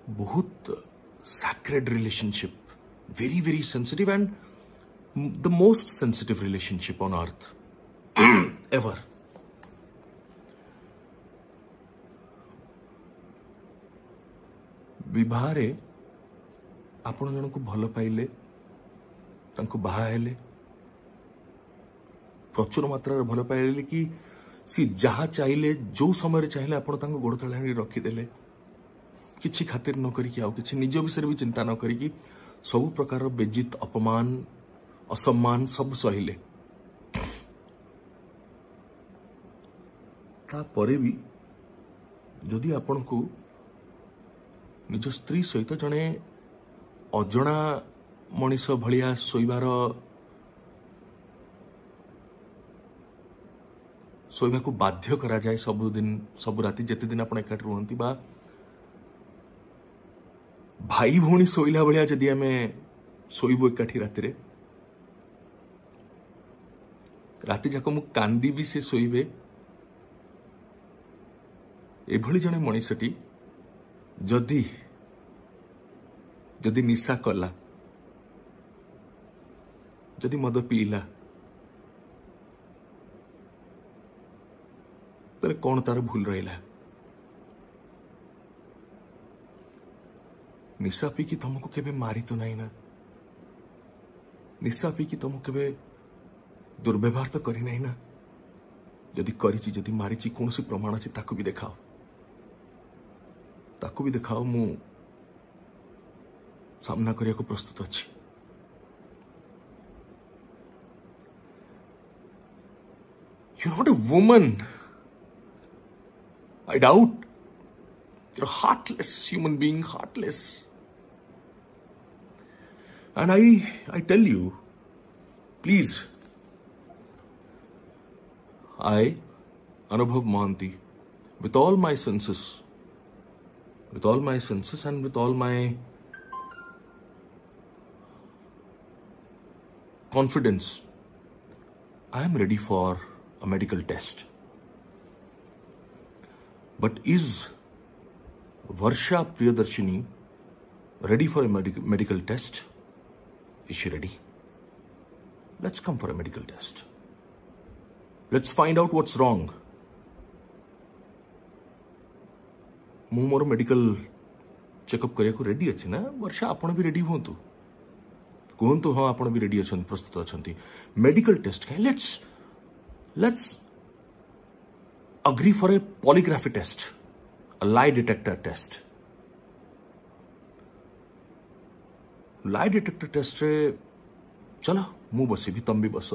Speaker 1: बहुत sacred relationship, very very sensitive and the most sensitive relationship on earth ever. विवाह रे आपण जन को भल पाइले, तांको बाहा हेले, प्रचुर मात्रा रे भल पाइले कि सी जहा चाहिए जो समय चाहिए आपण तांको गोड़ तळे आनी रखिदेले, किछि खातिर न करिकी आउ किछि निज विषय भी चिंता न करिकी सब प्रकार बेजित, अपमान, असम्मान सब सहिले। तापरे भी जदि आपण को निज स्त्री सहित जने अजणा मनीष भलिया सोइबार सोइबा को बाध्य करा जाए सब दिन सब राति जेते दिन आपण एकाठी रुहंती बा भाई भौणी सोइला भलिया जदि आमे सोइबो एकाठी राति जाक मु कांदी भी से सोइबे, एभली जने मनीषटी जदि जदि निशा कला, जदि मद पीला, तले कौन तार भूल रहिला। निशा पी कि तुमको केबे मारी तो नहीं ना, निशा पी कि तुमको केबे दुर्व्यवहार तो करी नहीं ना, जदि करिची जदि मारिची कौन सी प्रमाण अछि ताकू भी देखाओ, ताकू भी देखाओ, मु सामना करिया को प्रस्तुत अछि। You're not a woman. I doubt. You're a heartless human being, heartless. And I tell you, please, I, Anubhav Mohanty, with all my senses and with all my confidence, I am ready for a medical test. But is Varsha Priyadarshini ready for a medical test? Is she ready? Let's come for a medical test. Let's find out what's wrong. मु मोर medical checkup करिया को ready अछि ना। वर्षा आपण भी ready होंतु, कहंतु हाँ आपण भी रेडी अछन, प्रस्तुत अछंती। मेडिकल टेस्ट के let's agree for a polygraphy test, a lie detector test. Lie detector test रे चलो मु बसबि तुम भी बस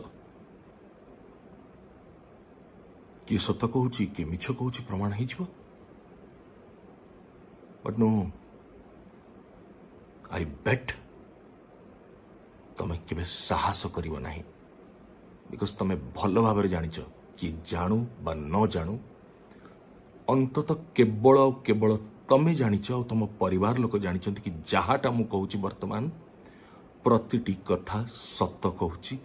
Speaker 1: किए सत कहूँ किए मिछ कहूँ प्रमाण हो बट नो आई बेट तमें केबे साहस करिवो नाही बिकॉज तमें भल भाव जानिच कि जानू बा न जानू अंतत केवल केवल तमें जानिच और तुम परिवार लोक जानिचंती कि जहाटा मु कहूची वर्तमान प्रतिटी कथा सत कहूची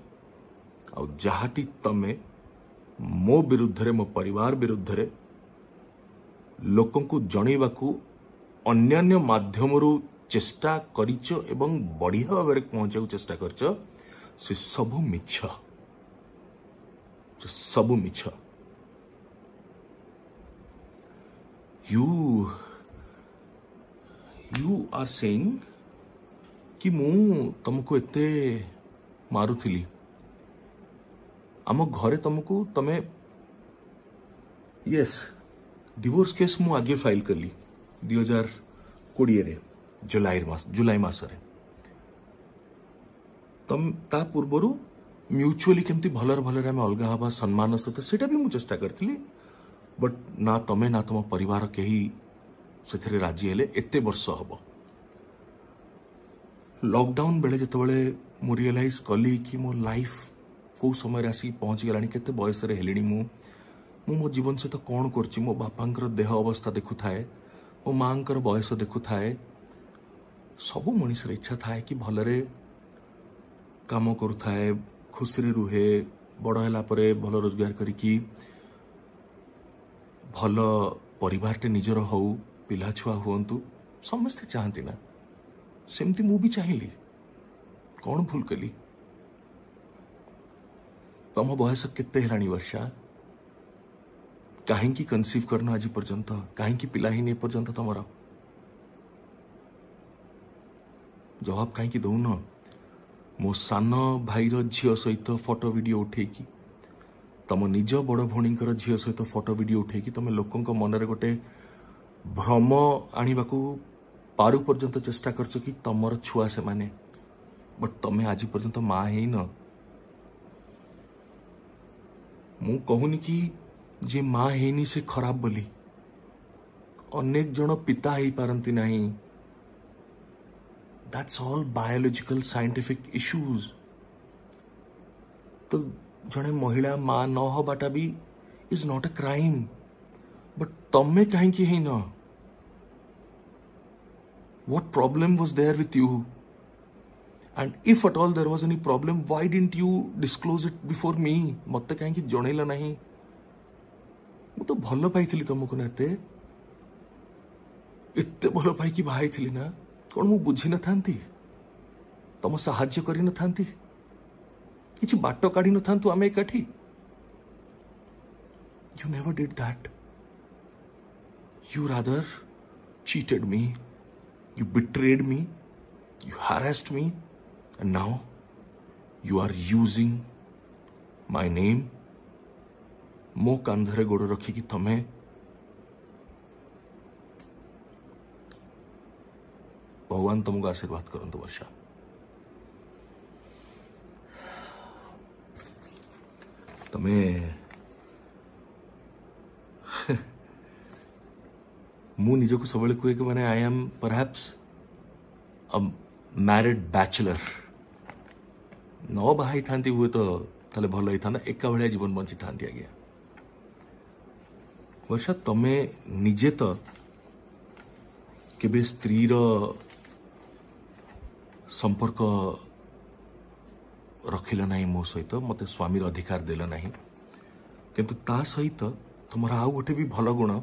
Speaker 1: आ जहाटी तमें मो विरुद्ध रे मो परिवार विरुद्ध रे लोकंकु जणैबाकू अन्यान्य माध्यमरु चेष्टा करिच एवं बढ़िया भाव में पहुंचा चेष्टा करिच से सबु मिछ से सबु मिछ यू आर सेइंग कि मु तुमको एते मारुथिली आम घरे तुमको तमे यस डिवोर्स केस मु आगे फाइल करली 2020 रे जुलाई मासरे तम ता पूर्वरु म्यूचुअली केमती भलर भलर आम अलग हवा सम्मान सहित सेटा भी मु चेष्टा करथिली बट ना तमे ना तुम परिवार केही सेथरे राजी हेले एते वर्ष हबो लॉकडाउन बेले जतबेले मु रियलाइज कली कि मो लाइफ को समय आसी पहुंची गलानी केते बयस रे हेलिनी मु मो जीवन सहित कौन करछि मो बापांकर देह अवस्था देखु थाए मो मांकर बयस देखु थाए सबु मनुष्य इच्छा थाए कि भलरे काम करू थाए खुशी रे रुहे बड़ हैला परे भल रोजगार करिकी भल परिवार टे निजर हो पिला छुआ हुंतु समस्ते चाहती ना सेमती मु भी चाहिली कौन भूल कली तम बयस केते हेलानी वर्षा कहीं कनसीव करना आज पर्यंत कहीं पिला ही नहीं पर्यंत तमरा जवाब कहीं दौन मो सान भाईर झील सहित फोटो वीडियो उठेकी तम निज बड़ भौणीकर झील सहित फोटो वीडियो उठेकी तुम लोकंक मनरे गोटे भ्रम आनिबाकू पारु पर्यंत चेष्टा करछ कि तमर छुआ से माने बट तमे आज पर्यंत मां है न मु कहूनी कि जे मां हेनी से खराब बोली अनेक जन पिता ही पारंती नहीं that's all biological scientific issues तो जने महिला मां न होबाटा भी is not a crime but तमे कहीं है न what problem was there with you and if at all there was any problem why didn't you disclose it before me मत कहीं जनइला नहीं मु तो भल पाई तुमको ना एते भल पाई बाहाई थी ना कौन मु बुझी न थांती तुम साहाଯ୍य करी न थांती किछि बाट काढी न थांतु आमे एकाठी you never did that you rather cheated me you betrayed me you harassed me and now you are using my name मो कांधरे गोड़ रखी कि तमें भगवान तुमको आशीर्वाद करंतु वर्षा तमें मु निजको सबले कहे कि माने I am perhaps a married bachelor न बाहाई थांती हुए तो ताले भल ही था एका भाया जीवन बंची थांती आज्ञा वर्षा तमे निजे तो केबे स्त्री रो संपर्क रखिल नहीं मो सहित मते स्वामी रो अधिकार देल नहीं किंतु ता सहित तुमरा आउ गोटे भी भल गुण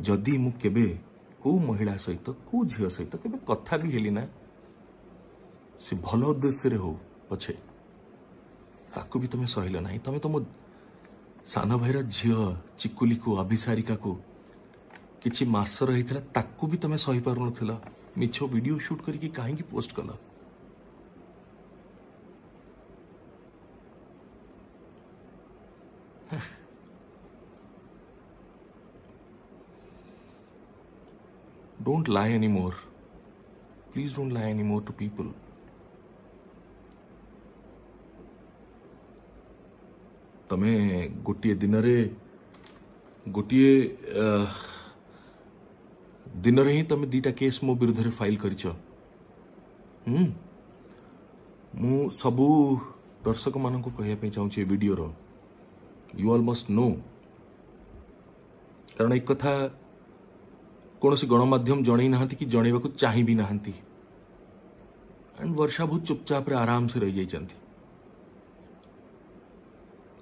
Speaker 1: जदि मु केबे को महिला सहित को झील सहित केबे कथा भी हेली ना से भल उद्देश्य रे हो पछे ताकू भी तुम सहिल ना तुम तुम सान भाईर झील चिकुली को अभिसारिका को किछि मास रही ताकू भी तुम सही पार न मिछ वीडियो शूट करके कहीं पोस्ट कल Don't lie anymore. Please don't lie any more to people. तमे गोटे दिन ही तमे दीटा केस मो विरुद्ध फाइल करिछ. मु सबू दर्शक मान को कहया चाहूँ वीडियो रो यू ऑल मस्ट नो, कारण एक कथा कौन सी गणमाध्यम जन ना कि जनवा को चाह भी नहांती. एंड वर्षा बहुत चुपचाप आराम से रही जाती.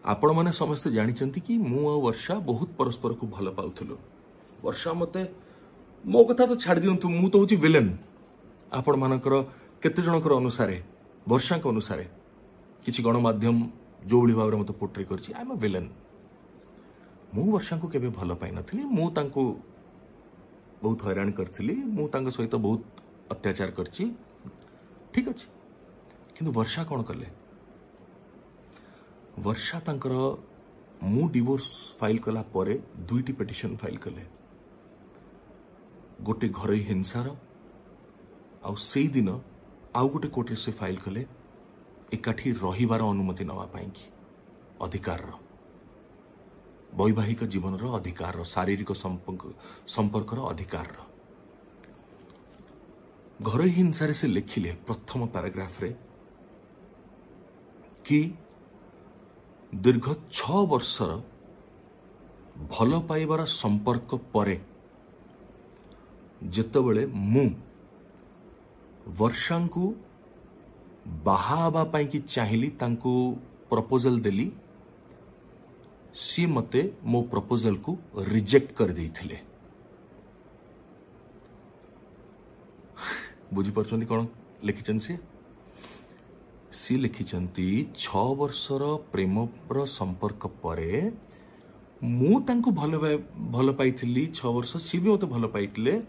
Speaker 1: आपण मैंने समस्ते जानी कि मु आ वर्षा बहुत परस्पर को भल पाउथलु. वर्षा मते मो कथा तो छाड़ दियंतु, मु तो होची विलेन. आपण मानकर केते जनकर अनुसारे वर्षा के अनुसारे किछि गणमाध्यम जो भली भाव मत पोर्ट्रे करछि आई एम अ विलेन. मु वर्षा को केबे भल पाई नथिली. मु तांको बहुत हैरान करथिली. मु तांको सहित बहुत अत्याचार करछि. ठीक अछि. किंतु वर्षा कोन करले? वर्षा तांकर मु डिवोर्स फाइल कला परे दुईटी पिटिशन फाइल कले. गोटे घरोई हिंसार आउ सेई दिन आउ गोटे कोर्ट से फाइल कले एकाठी रहिबार अनुमति नवा पाई कि अधिकार रो, वैवाहिक जीवन रो अधिकार रो, शारीरिक संपर्क रो अधिकार रो. घरोई हिंसा से लिखिले प्रथम पैराग्राफ रे कि दीर्घ 6 वर्षर भल पाइबार संपर्क परे जेतबेले मु वर्षा को बाहा कि चाहिली तांको प्रपोजल देली, सी मते मो प्रपोजल को रिजेक्ट कर देइथिले. बुझी परछंती कोन लिखिछन सी लिखिछंती 6 वर्षर प्रेमर संपर्क परे मु तांको भल पाइथिली. 6 वर्ष सी भी मते भल पाइथिले.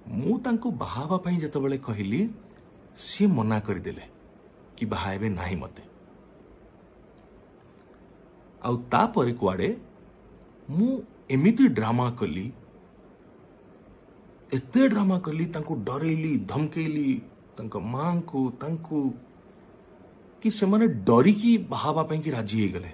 Speaker 1: मु तांको बाहाबा पई जतबेले कहिली सी मना कर देले कि बाहाबे नाही मते. आउ तापरे कुआडे मु एमिति ड्रामा कली, एते ड्रामा कली, तांको डरेली, धमकेली तांको मां को तांको कि से माने डरी की बाहाबा पई कि राजी हे गले.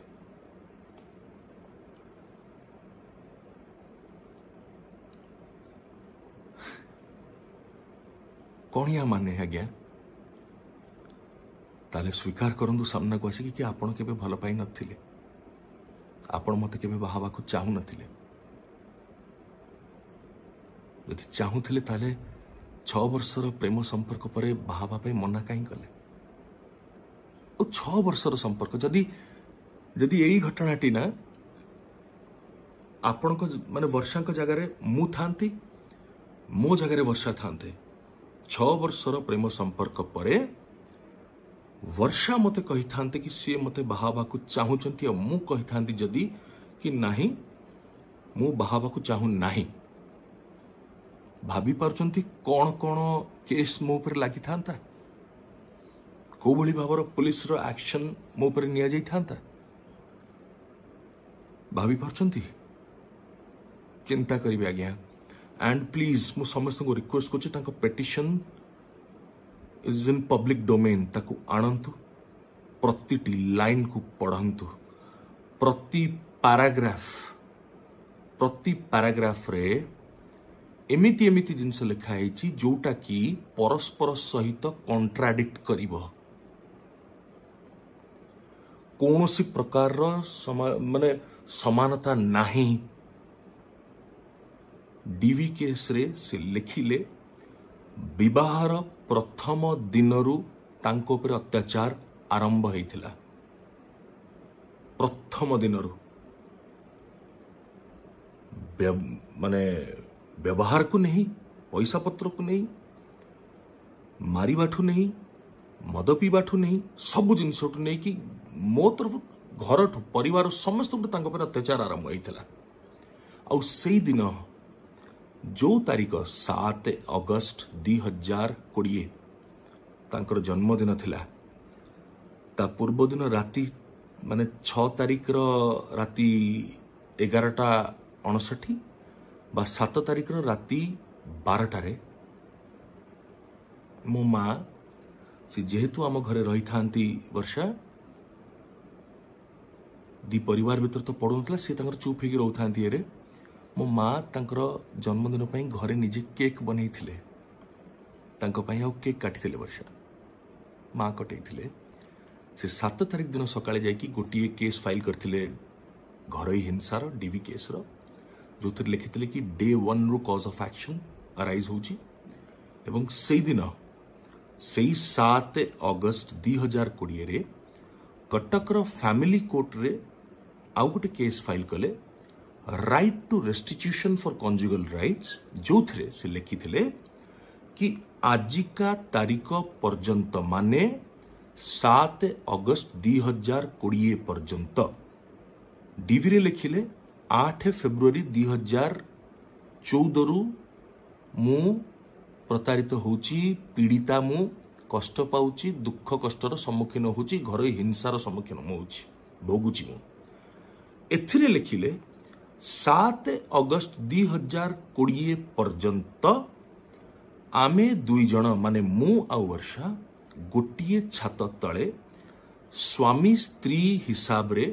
Speaker 1: कौन या माने आज्ञा ताले स्वीकार करंदु सामना को आसी कि आपण केबे भल पाई नथिले, आपण मते केबे बाहाबा को चाहू नथिले. यदि चाहूथिले ताले 6 वर्षर प्रेम संपर्क परे बाहाबा पई मना काई कले. ओ 6 वर्षर संपर्क जदि जदि एई घटनाटी ना आपण को माने वर्षा को जगह रे मु थांती, मो जगह रे वर्षा थांते. 6 वर्षर प्रेम संपर्क परे वर्षा मते कही थांते कि सी मते बाहाबा को चाहूचंती और मु कही थांती जदी कि नाही मु बाहाबा को चाहू नाही. भाभी पारचंती कौन कौन केस मो पर लागी थांता, को भली भावर पुलिस रो एक्शन मो पर निया जाई थांता. भाभी पारचंती चिंता करिवे आज्ञा. एंड प्लीज मु समस्त को रिक्वेस्ट करछि तांको petition is in public domain, ताकू आणंतु, प्रतिटी लाइन को पढ़ंतु, प्रति पैराग्राफ रे एमिति एमिति जिनस लिखा है जोटा कि परस्पर सहित कॉन्ट्राडिक्ट करिवो. कौनसी प्रकार माने समानता नहीं. डीवी केस रे से लिखिले विवाहर प्रथम दिनरु तांको पर अत्याचार आरंभ होइथिला. प्रथम दिनरु माने व्यवहार को नहीं, पैसा पत्र को नहीं, मारिबाठू नहीं, मद पीबाठू नहीं, सब जिनस नहीं कि मो तरफ घर परिवार समस्त पर अत्याचार आरंभ होइथिला. आउ सेई दिन जो तारीख 7 अगस्त 2020 तांकर जन्मदिन थिला, ता पूर्व दिन राति माने 6 तारीख राति 11:59 बा 7 तारीख राति 12 रे मो माँ सी जेहेतु आम घरे रही था वर्षा दी परिवार भीतर तो पड़ूला सी चुप होगी रोता ये मो माँ जन्मदिन घरे निजे केक बन केक काटी वर्षा माँ कटे से 7 तारिख दिन सका गोटे केस फाइल करते घर हिंसार डीवी केस जो लिखी कि डे 1 रु कॉज ऑफ एक्शन अराइज होची एवं से दिन से 7 अगस्त 2020 रे कटकर फैमिली कोर्ट रे आउ गोटे केस फाइल कले right to restitution for conjugal rights जो थे से लिखी कि आजिका तारीख पर्यंत माने 7 अगस्त 2020 पर्यंत डीवी रे लिखिले 8 फेब्रुआरी 2014 रु मु प्रतारित होची पीड़िता मु कष्ट पाउची दुख कष्टर सम्मुखीन होची घर हिंसार सम्मुखीन होची भोगुची मु एथिरे लिखिले 7 अगस्त 2020 पर्यंत आमे दुई जन माने मु आ वर्षा गोटिए छात तले स्वामी स्त्री हिसाब रे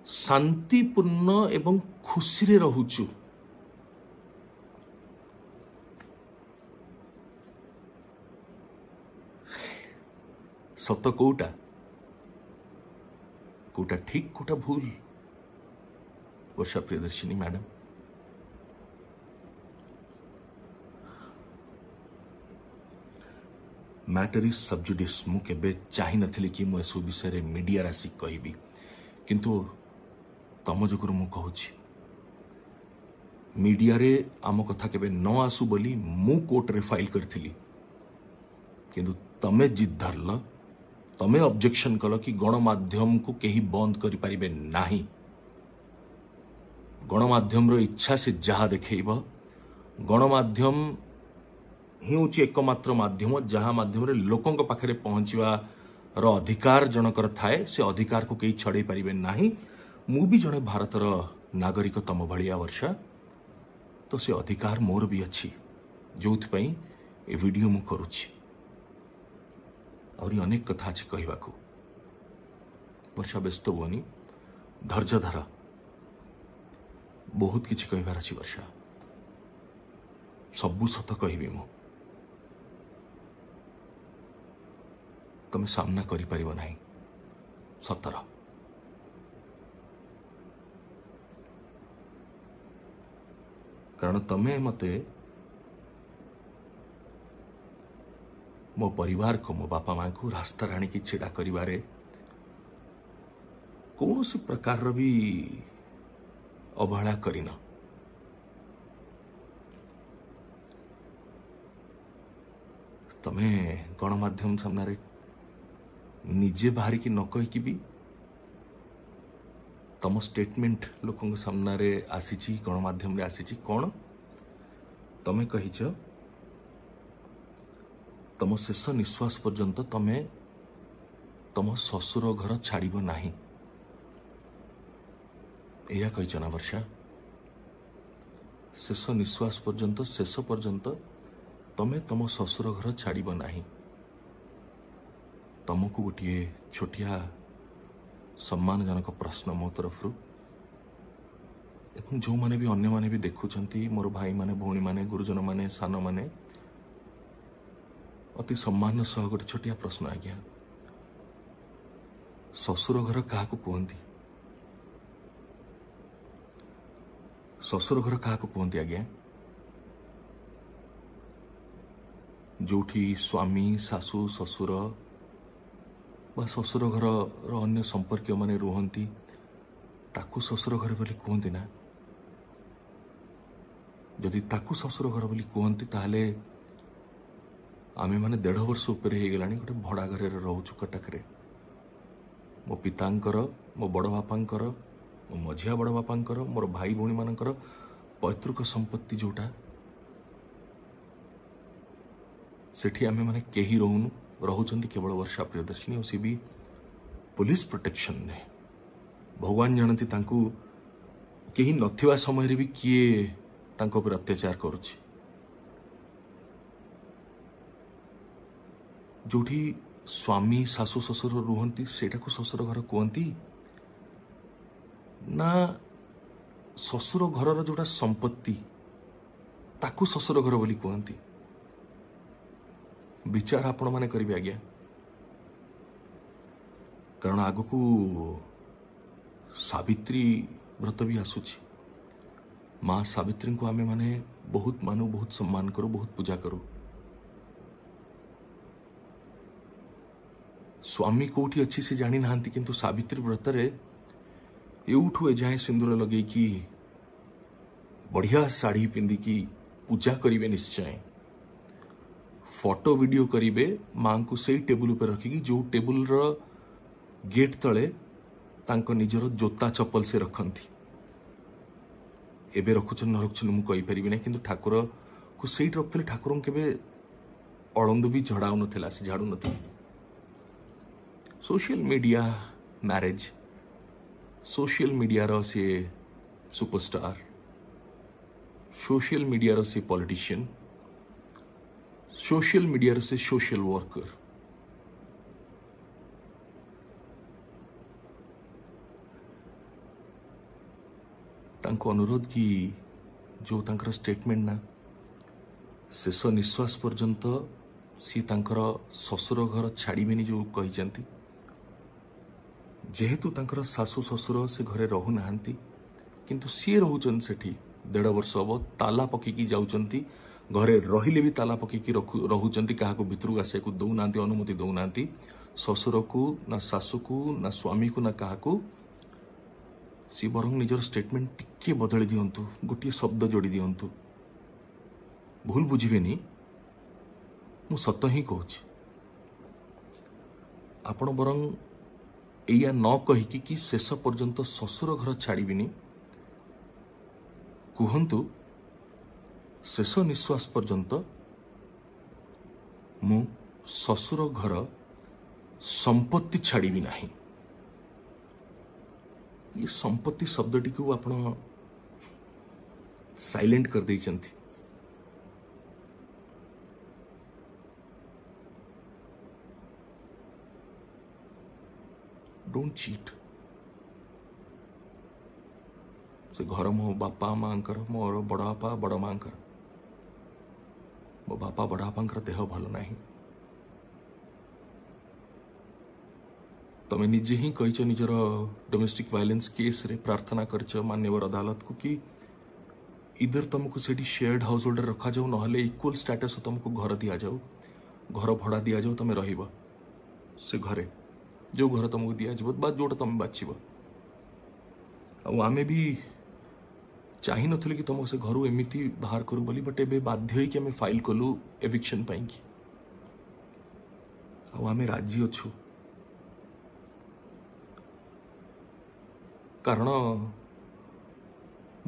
Speaker 1: शांतिपूर्ण एवं खुशी रे रहुचु सत कोटा कोटा ठीक कोटा भूल Varsha Priyadarshini madam matter is sub judice मु केबे चाहि नथिली कि मु एसु विषय रे मीडिया राशि कहबी किंतु तम जोगुरु मु कहूची मीडिया रे आम कथा केबे न आसु बोली मु कोर्ट रे फाइल करथिली किंतु तमे जिद धरल तमे ऑब्जेक्शन कल कि गणमाध्यम को केही बंद करि परिबे नाही गणमाध्यम रो इच्छा से जहा देखैब गणमाध्यम ही होची एकमात्र माध्यम जहा माध्यम रे लोकंक पाखरे पहुंचवा रो अधिकार जनकर थाए से अधिकार को केही छड़े परिबे नाही मु भी जने भारतर नागरिक तम भलिया वर्षा तो से अधिकार मोर भी अच्छी जोथ पई ए वीडियो मु करूची और अनेक कथा अच्छी कहवाकू वर्षा व्यस्त हुअनी धैर्य धर बहुत किछि कहबार अछि वर्षा सबु सत कहबी मु तमे सामना करि परिबो नाही सतर कारण तमे मते मो परिवार को मो बापा माँ को रास्ता राणी की छिड़ा करिवारे कौन सी प्रकार भी अवहेला करिन तमे गणमाध्यम सामने निजे बाहरी की न कही भी तम स्टेटमेंट लोकों सामने आसी गणमाध्यम रे आसी कौन तमे कहिछ तम शेष निश्वास पर्यंत तमे तम ससुर घर छाड़ब नाही एया कहिछ ना वर्षा शेष निश्वास पर्यंत शेष पर्यंत तमे तम ससुर घर छाड़ब नाही तमको गोटे छोटिया सम्मानजनक प्रश्न मो तरफ एवं जो माने भी अन्य माने भी देखुचंती मोर भाई माने भौणी माने गुरुजन माने सान माने अति सम्मान सह गोटे छोटिया प्रश्न आज्ञा ससुर घर क्या कहती ससुर घर क्या कहती आज्ञा जोठी स्वामी सासू ससुर बा ससुर घर अन्य संपर्क माने रुहंती ताकू ससुर घर बोली कहती ना जदि ताकू ससुर घर बोली कहती ताहले आमे माने 1.5 वर्ष ऊपर हो गला गोटे भड़ा घर रोचु कटक रे मो पितांकर मो बड़ बापांकर मो मझिया बड़ बापांकर मोर भाई भौणी मानकर पैतृक संपत्ति जोटा सेठी आमे माने केही रहूनु रहुचंती केवल वर्षा प्रियदर्शिनी और सी भी पुलिस प्रोटेक्शन ने भगवान जानती तांकू केही नथिवा समय रे भी किए तांको पर अत्याचार करुछि जोठी स्वामी शाशु शशुर रुहंती सेटा को शशुर घर कहती ना शशुर घर जोटा संपत्ति ताकू शशुर घर बोली कहती विचार आपण माने करिवे आज्ञा कारण आगु को सावित्री व्रत भी आसुची माँ सावित्री को आमे माने बहुत मानु बहुत सम्मान करू बहुत पूजा करू स्वामी कोठी अच्छी से जानी नांती किंतु सावित्री व्रत रे एउठू एजाए सिंदूर लगे कि बढ़िया साड़ी पिंदी की पूजा करिवे निश्चय फोटो वीडियो करिवे मां को सही टेबुल पर रखिकी जो टेबुल रो गेट तले तांको निजर जोता चप्पल से रखंती एबे रखुछन न रखुछन मु कहि परिबि नै किंतु ठाकुर को सही रखले ठाकुर केबे अळंदु भी झड़ाउ नथिला से झाड़ू नथिला social media marriage social media रो से सुपरस्टार सोशल मीडिया रो से पॉलिटिशियन सोशल मीडिया रो से सोशल वर्कर तांको अनुरोध की जो तांकर स्टेटमेंट ना शेष निश्वास पर्यंत सी तांकर ससुर घर छाड़बेनी जो कही जेहेतु तांकर सासु ससुर से घरे रहु नाहंती किंतु सी रहउचन सेठी 1.5 वर्ष अब ताला पकेकी जाउचंती घरे रहिले भी ताला पकेकी रहउचंती काहाको भितरु आसे को दउ नांती अनुमति दउ नांती ससुर को ना सासु को ना स्वामी को ना काहाको सी बरंग निजर स्टेटमेंट टिके बदली दियंतु गोटे शब्द जोड़ी दियंतु भूल बुझिबेनी मु सत ही कहूची आपण बरंग एया न कहिकी कि शेष पर्यंत ससुर घर छाड़बीनी कहतु शेष निश्वास पर्यंत मु ससुर घर संपत्ति छाड़बी नहीं ये संपत्ति शब्दटी को आपण साइलेंट कर देइचंती डोंट चीट से घर मो बापा मांकर मोर बड़ बापा बड़ मांकर मो बापा बड़ बापांकर देह भल नहीं तमें निजे ही कहीच निजर डोमेस्टिक वायलेंस केस रे प्रार्थना करछ मान्यवर अदालत को कि इधर तुमको सेठी शेयर्ड हाउस होल्डर रखा जाऊ नहले इक्वल स्टेटस तुमको घर दिया जाऊ घर भड़ा दिया जाऊ तमें रहिबा से घरे जो घर तुमको दिया जाव बा जोटा तुम बाछिब आमे भी चाही नथिले कि तुम से घर एमती बाहर करू बोली बट एबे बाध्य होई कि आमे फाइल कलु एविक्शन पाई कि आमे राजी अछु कारण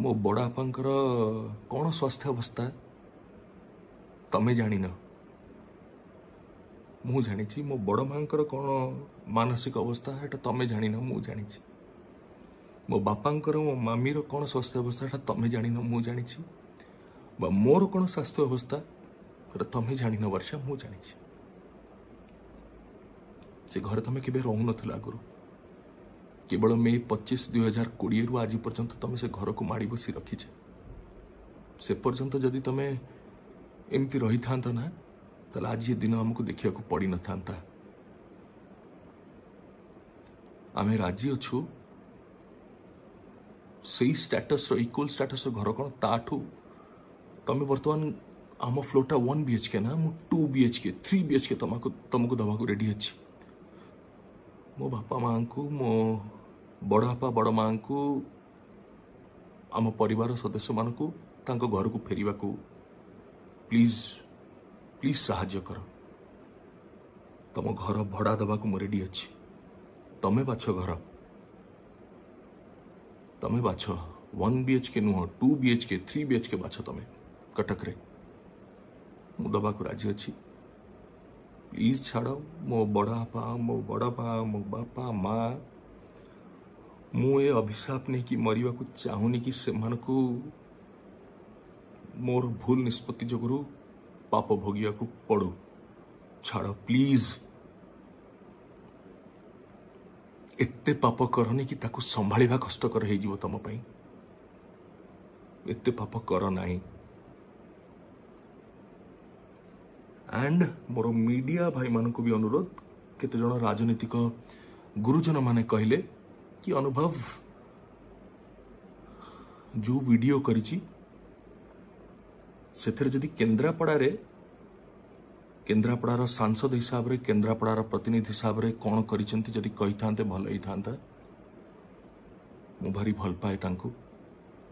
Speaker 1: मो बड़ बापांकर कौन स्वास्थ्य अवस्था तमें जानी न मु जानी मो बड़ मांकर कौन मानसिक अवस्था है तमें जानी न मु जानी मो बापांकर मो मामीर कौन स्वास्थ्य अवस्था है तमें जानी न मु जानी मोर कौन स्वास्थ्य अवस्था तमें जानी न वर्षा मु जानी से घर तमें केबे रहु नथिला आगुरु केवल मे 25 2020 रु आज पर्यंत तुम से घर को माड़ी बसी रखीचे से पर्यंत जदि तुम एमती रही था ना तो आज ये दिन हमको देखा पड़ी न था आमे राजी अच्छु से स्टेटस इक्वल स्टेटस घर कौन ताठू तुम बर्तमान आम फ्लोटा 1 BHK ना मु 2 BHK 3 BHK तुमको दवा रेडी अच्छी मो बापा माँ को मो बड़ बापा बड़ माँ को आम परिवार सदस्य मान को घर को फेरिबा को प्लीज प्लीज साहाय्य कर तुम घर भड़ा दबा को मु रेडी अच्छी तमें बाछ घर तमें बाछ 1 BHK नुह 2 BHK 3 BHK बाछ तमें कटक रे मु दबा को राजी अच्छी प्लीज छाड़ मो बड़ापा मो बड़पा मो बापा माँ मु ए अभिशाप नहीं कि मरिबा को चाहूनी कि से मानकु मोर भूल निष्पत्ति जगरू पाप भोगिया को पड़ू छाड़ प्लीज एते पाप करनी कि ताकू संभाळिबा कष्टकर हो जीवो तम पई एते पाप कर नाही एंड मोर मीडिया भाई मान को भी अनुरोध केते जण राजनीतिक गुरुजन माने कहले कि अनुभव जो वीडियो करिछि सेथरे जदि केन्द्रापड़ार सांसद हिसाब रे केन्द्रापड़ार प्रतिनिधि हिसाब रे कौन करिसेंती जदि कहि थांते भल ही थांता मु भारी भल पाए तांकू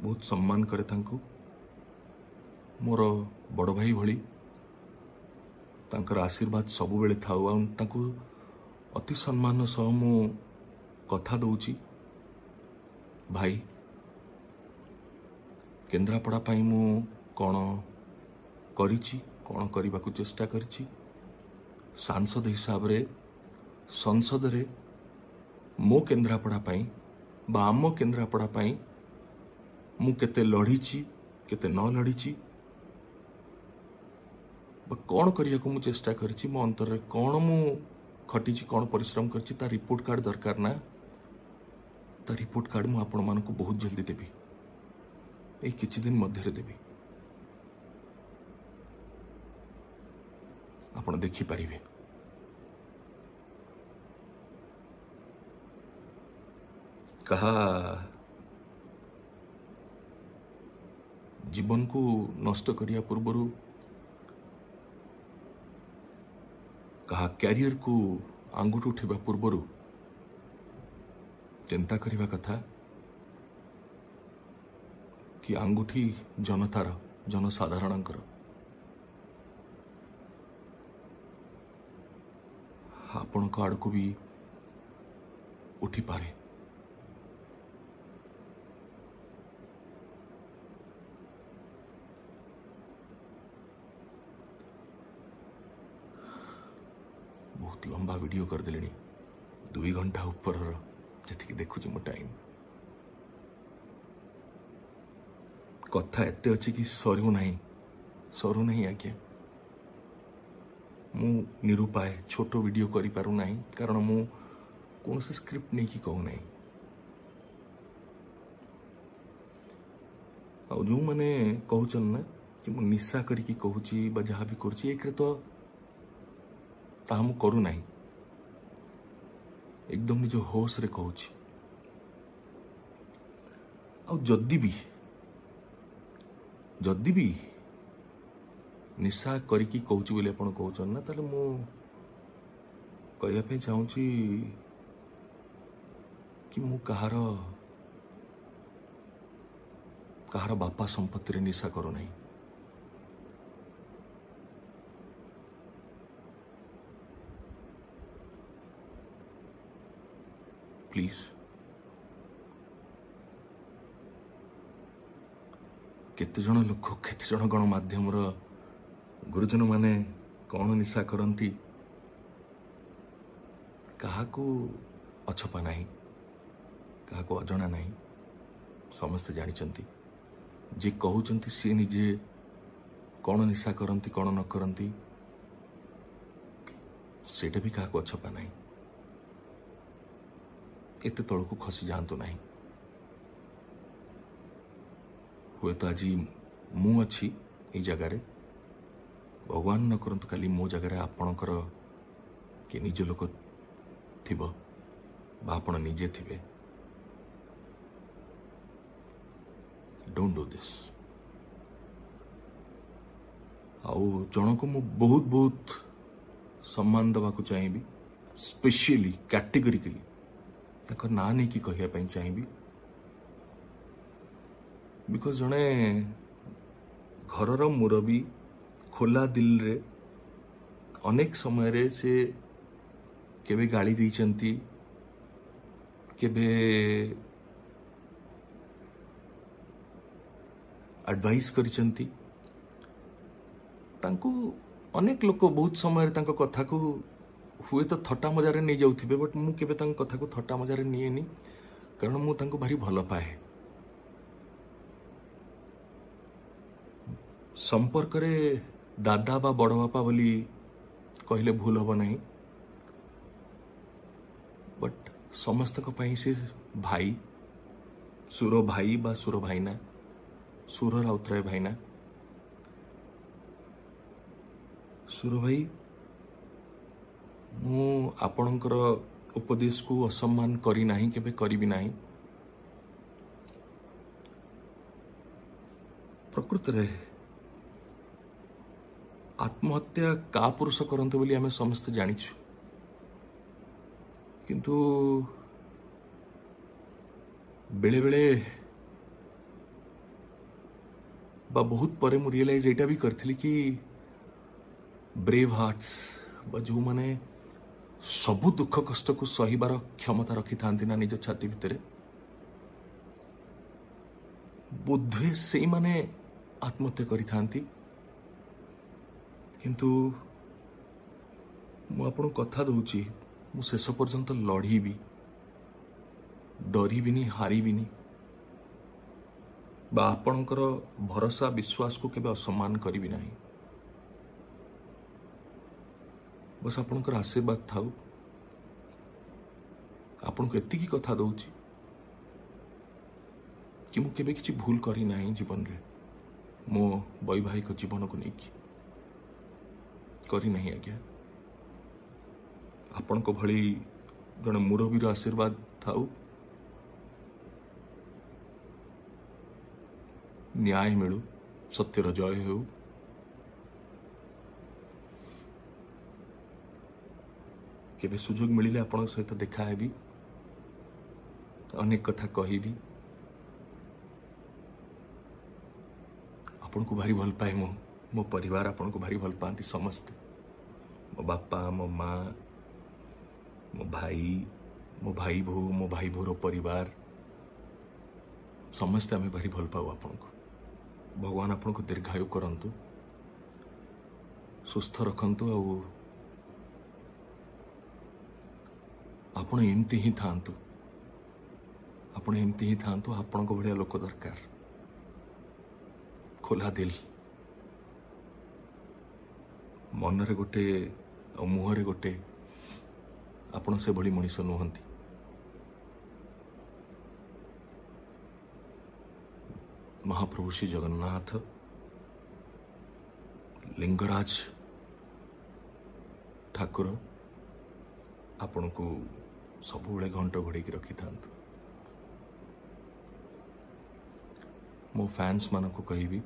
Speaker 1: बहुत सम्मान करे तांकू मोर बड़ भाई भली तांकर आशीर्वाद सबु बेले थाउ आ तांकू अति सम्मान सह मु कथा दउची भाई केन्द्रापड़ा पाई मु कौन करिछि कौन करने को चेष्टा करिछि सांसद हिसाब रे संसद रे मो केन्द्रापड़ा पाई बा आम केन्द्रापड़ा पाई मु केते लड़ीछि केते न लड़ीछि बा कौन करिया को मु चेष्टा करिछि मो अंतर रे कौन मु खटिछि कौन परिश्रम करिछि ता रिपोर्ट कार्ड दरकार ना ता रिपोर्ट कार्ड मु आपण मानकु बहुत जल्दी देबी ए किछि दिन मध्य रे देबी आपण देखि पारिबे कहा जीवन को नष्ट करिया पूर्वरु कहा कैरियर को आंगुठ उठेबा पूर्वरु चिंता करिबा कथा कि आंगुठी जनतार जनसाधारणकर आपण आड़ को भी उठी पारे बहुत लंबा वीडियो कर दिले 2 घंटा ऊपर जी देखुची मो टाइम कथा एते अच्छी कि सरू नहीं आज्ञा मु निरूपाय छोटो वीडियो करि पारु नाही कारण मु कौन से स्क्रिप्ट नहीं कि कहू नाही आ जो माने कहउचन ना कि मु निशा करी कि कहूची बा जहा भी करची एकरे तो ता हम करू नाही एकदम निज होश रे कहूची आ जद्दी भी निशा करिकी कहूची बोले आपण कहउचन ना ताले मु कहया पे चाहूची कि मु कहार बापा संपत्ति रे निशा करू नहीं प्लीज केते जण लोक केते जण गणमाध्यम गुरुजन माने कौन निशा करती कहा अछपा नहीं कहा अजणा नहीं समस्ते जानी जे कहते सी निजे कौन निशा करती कौन न करती सेटा भी क्या अछपा नहीं एते तलू खसी जातु नहीं हुए तो आज मु अच्छी ये जगार भगवान न करंतु खाली मो जगह आपणकर कि निज लोक थिबो बा आपण निजे थिबे डोंट डू दिस आउ जन को मु बहुत बहुत सम्मान दवा को चाहिए स्पेशली कैटेगोरिकली तक ना नहीं कि कहिया पई चाहिए बिकॉज जने घरर मुरबी खोला दिल रे अनेक समय रे से केबे गाली दी केबे एडवाइस करिसंती तांको अनेक लोक बहुत समय तांको कथा को हुए तो थट्टा मजारे नहीं जाउथिबे बट मु केबे तांको कथा को थट्टा मजारे निएनी कारण मु तांको भारी भल पाए संपर्क रे दादा बा बड़ बापा बोली कहले भूल हम नहीं, बट समस्त से भाई, सुर भाई बा सुर भाईना, सुर राउतराय भाईना। सुर भाई, मु आपणकर उपदेश को असम्मान करी नहीं, केबे करी भी नहीं। प्रकृत रे आत्महत्या का पुरुष करते बोली आमे समस्त जानिछु, किंतु बेले बेले बा बहुत परे मु रियलाइज एटा भी करथिली कि ब्रेव हार्ट्स बा जो माने सबु दुख कष्ट को सहीबार क्षमता रखी था ना निज छाती भितर, बोधे से माने आत्महत्या करी थांती। किंतु मु आपन कथा दउची, मु शेष पर्यंत लड़ी भी, डरी भी नहीं, हारी भी नहीं, बा आपनकर भरोसा विश्वास को केबे असम्मान करी भी नहीं। बस आपनकर आशीर्वाद थाउ। आपन को एतिकी कथा दउची कि मु केबे किछि भूल करी नाही जीवन रे, मो वैवाहिक जीवन को नेकी करी नहीं। आज्ञा आपन को भली जने मुरबीर आशीर्वाद थाउ, न्याय मिलू, सत्यर जय हो। केबे सुजोग मिलिले आपन सहित देखा हेबी, अनेक कथा कहिबी। आपन को भारी भल पाए, मो परिवार आपन को भारी भल पाती समस्त, मो बापा, मो माँ, मो भाई भो, मो भाई भोर परिवार समस्त आमे भारी भल पाऊ आपन को। भगवान आपन को दीर्घायु करंतु, सुस्थ रखंतु, और आपण एमती ही थांतु, आपण एमती ही थांतु। आपण को भलिया लोक दरकार, खोला दिल, मनरे गोटे और मुहरे गोटे, आपण से भली मनीष नुहंती। महाप्रभु श्री जगन्नाथ, लिंगराज ठाकुर आपण को सब बेले घंट घोड़े रखी था। मो फैंस मान को कहिबी,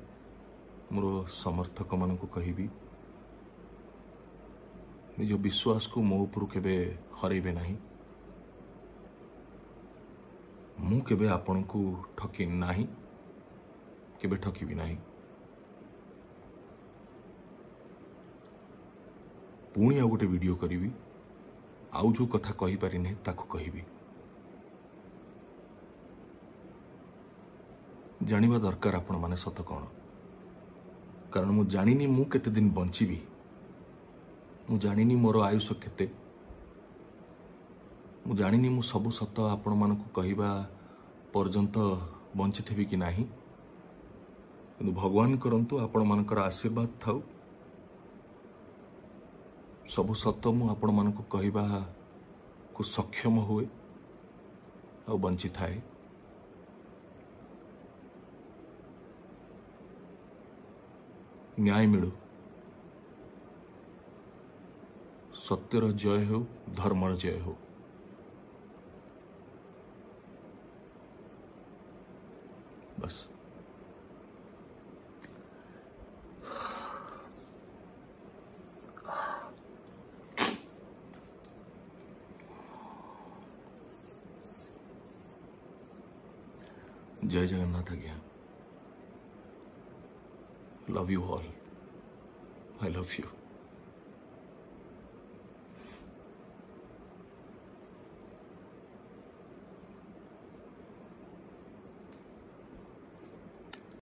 Speaker 1: मोर समर्थक मान को कहिबी, निज विश्वास को मो ऊपर केबे हरइबे नहीं। मु केबे आपण को ठकी नहीं, केबे ठकी भी नहीं। पुणी आ गोटे वीडियो करी, आउ जो कथा कही पारि नहीं ताको कहिबी। जानिबा दरकार आपण माने सत कौन, कारण मु जानिनी मु केते दिन बंचीबी, मु जानिनी मोर आयुष केते, मु जानिनी मु सबु सत आपण मान को कहिबा पर्यंत बंची थेबी कि नाही। किंतु भगवान करंतु आपण मानकर आशीर्वाद थाउ, सबु सत मु आपण मान को कहिबा को सक्षम हुए और बंची थाए। न्याय मिलू, सत्यर जय हो, धर्मर जय हो। बस जय जगन्नाथ आज्ञा। Love you all, I love you.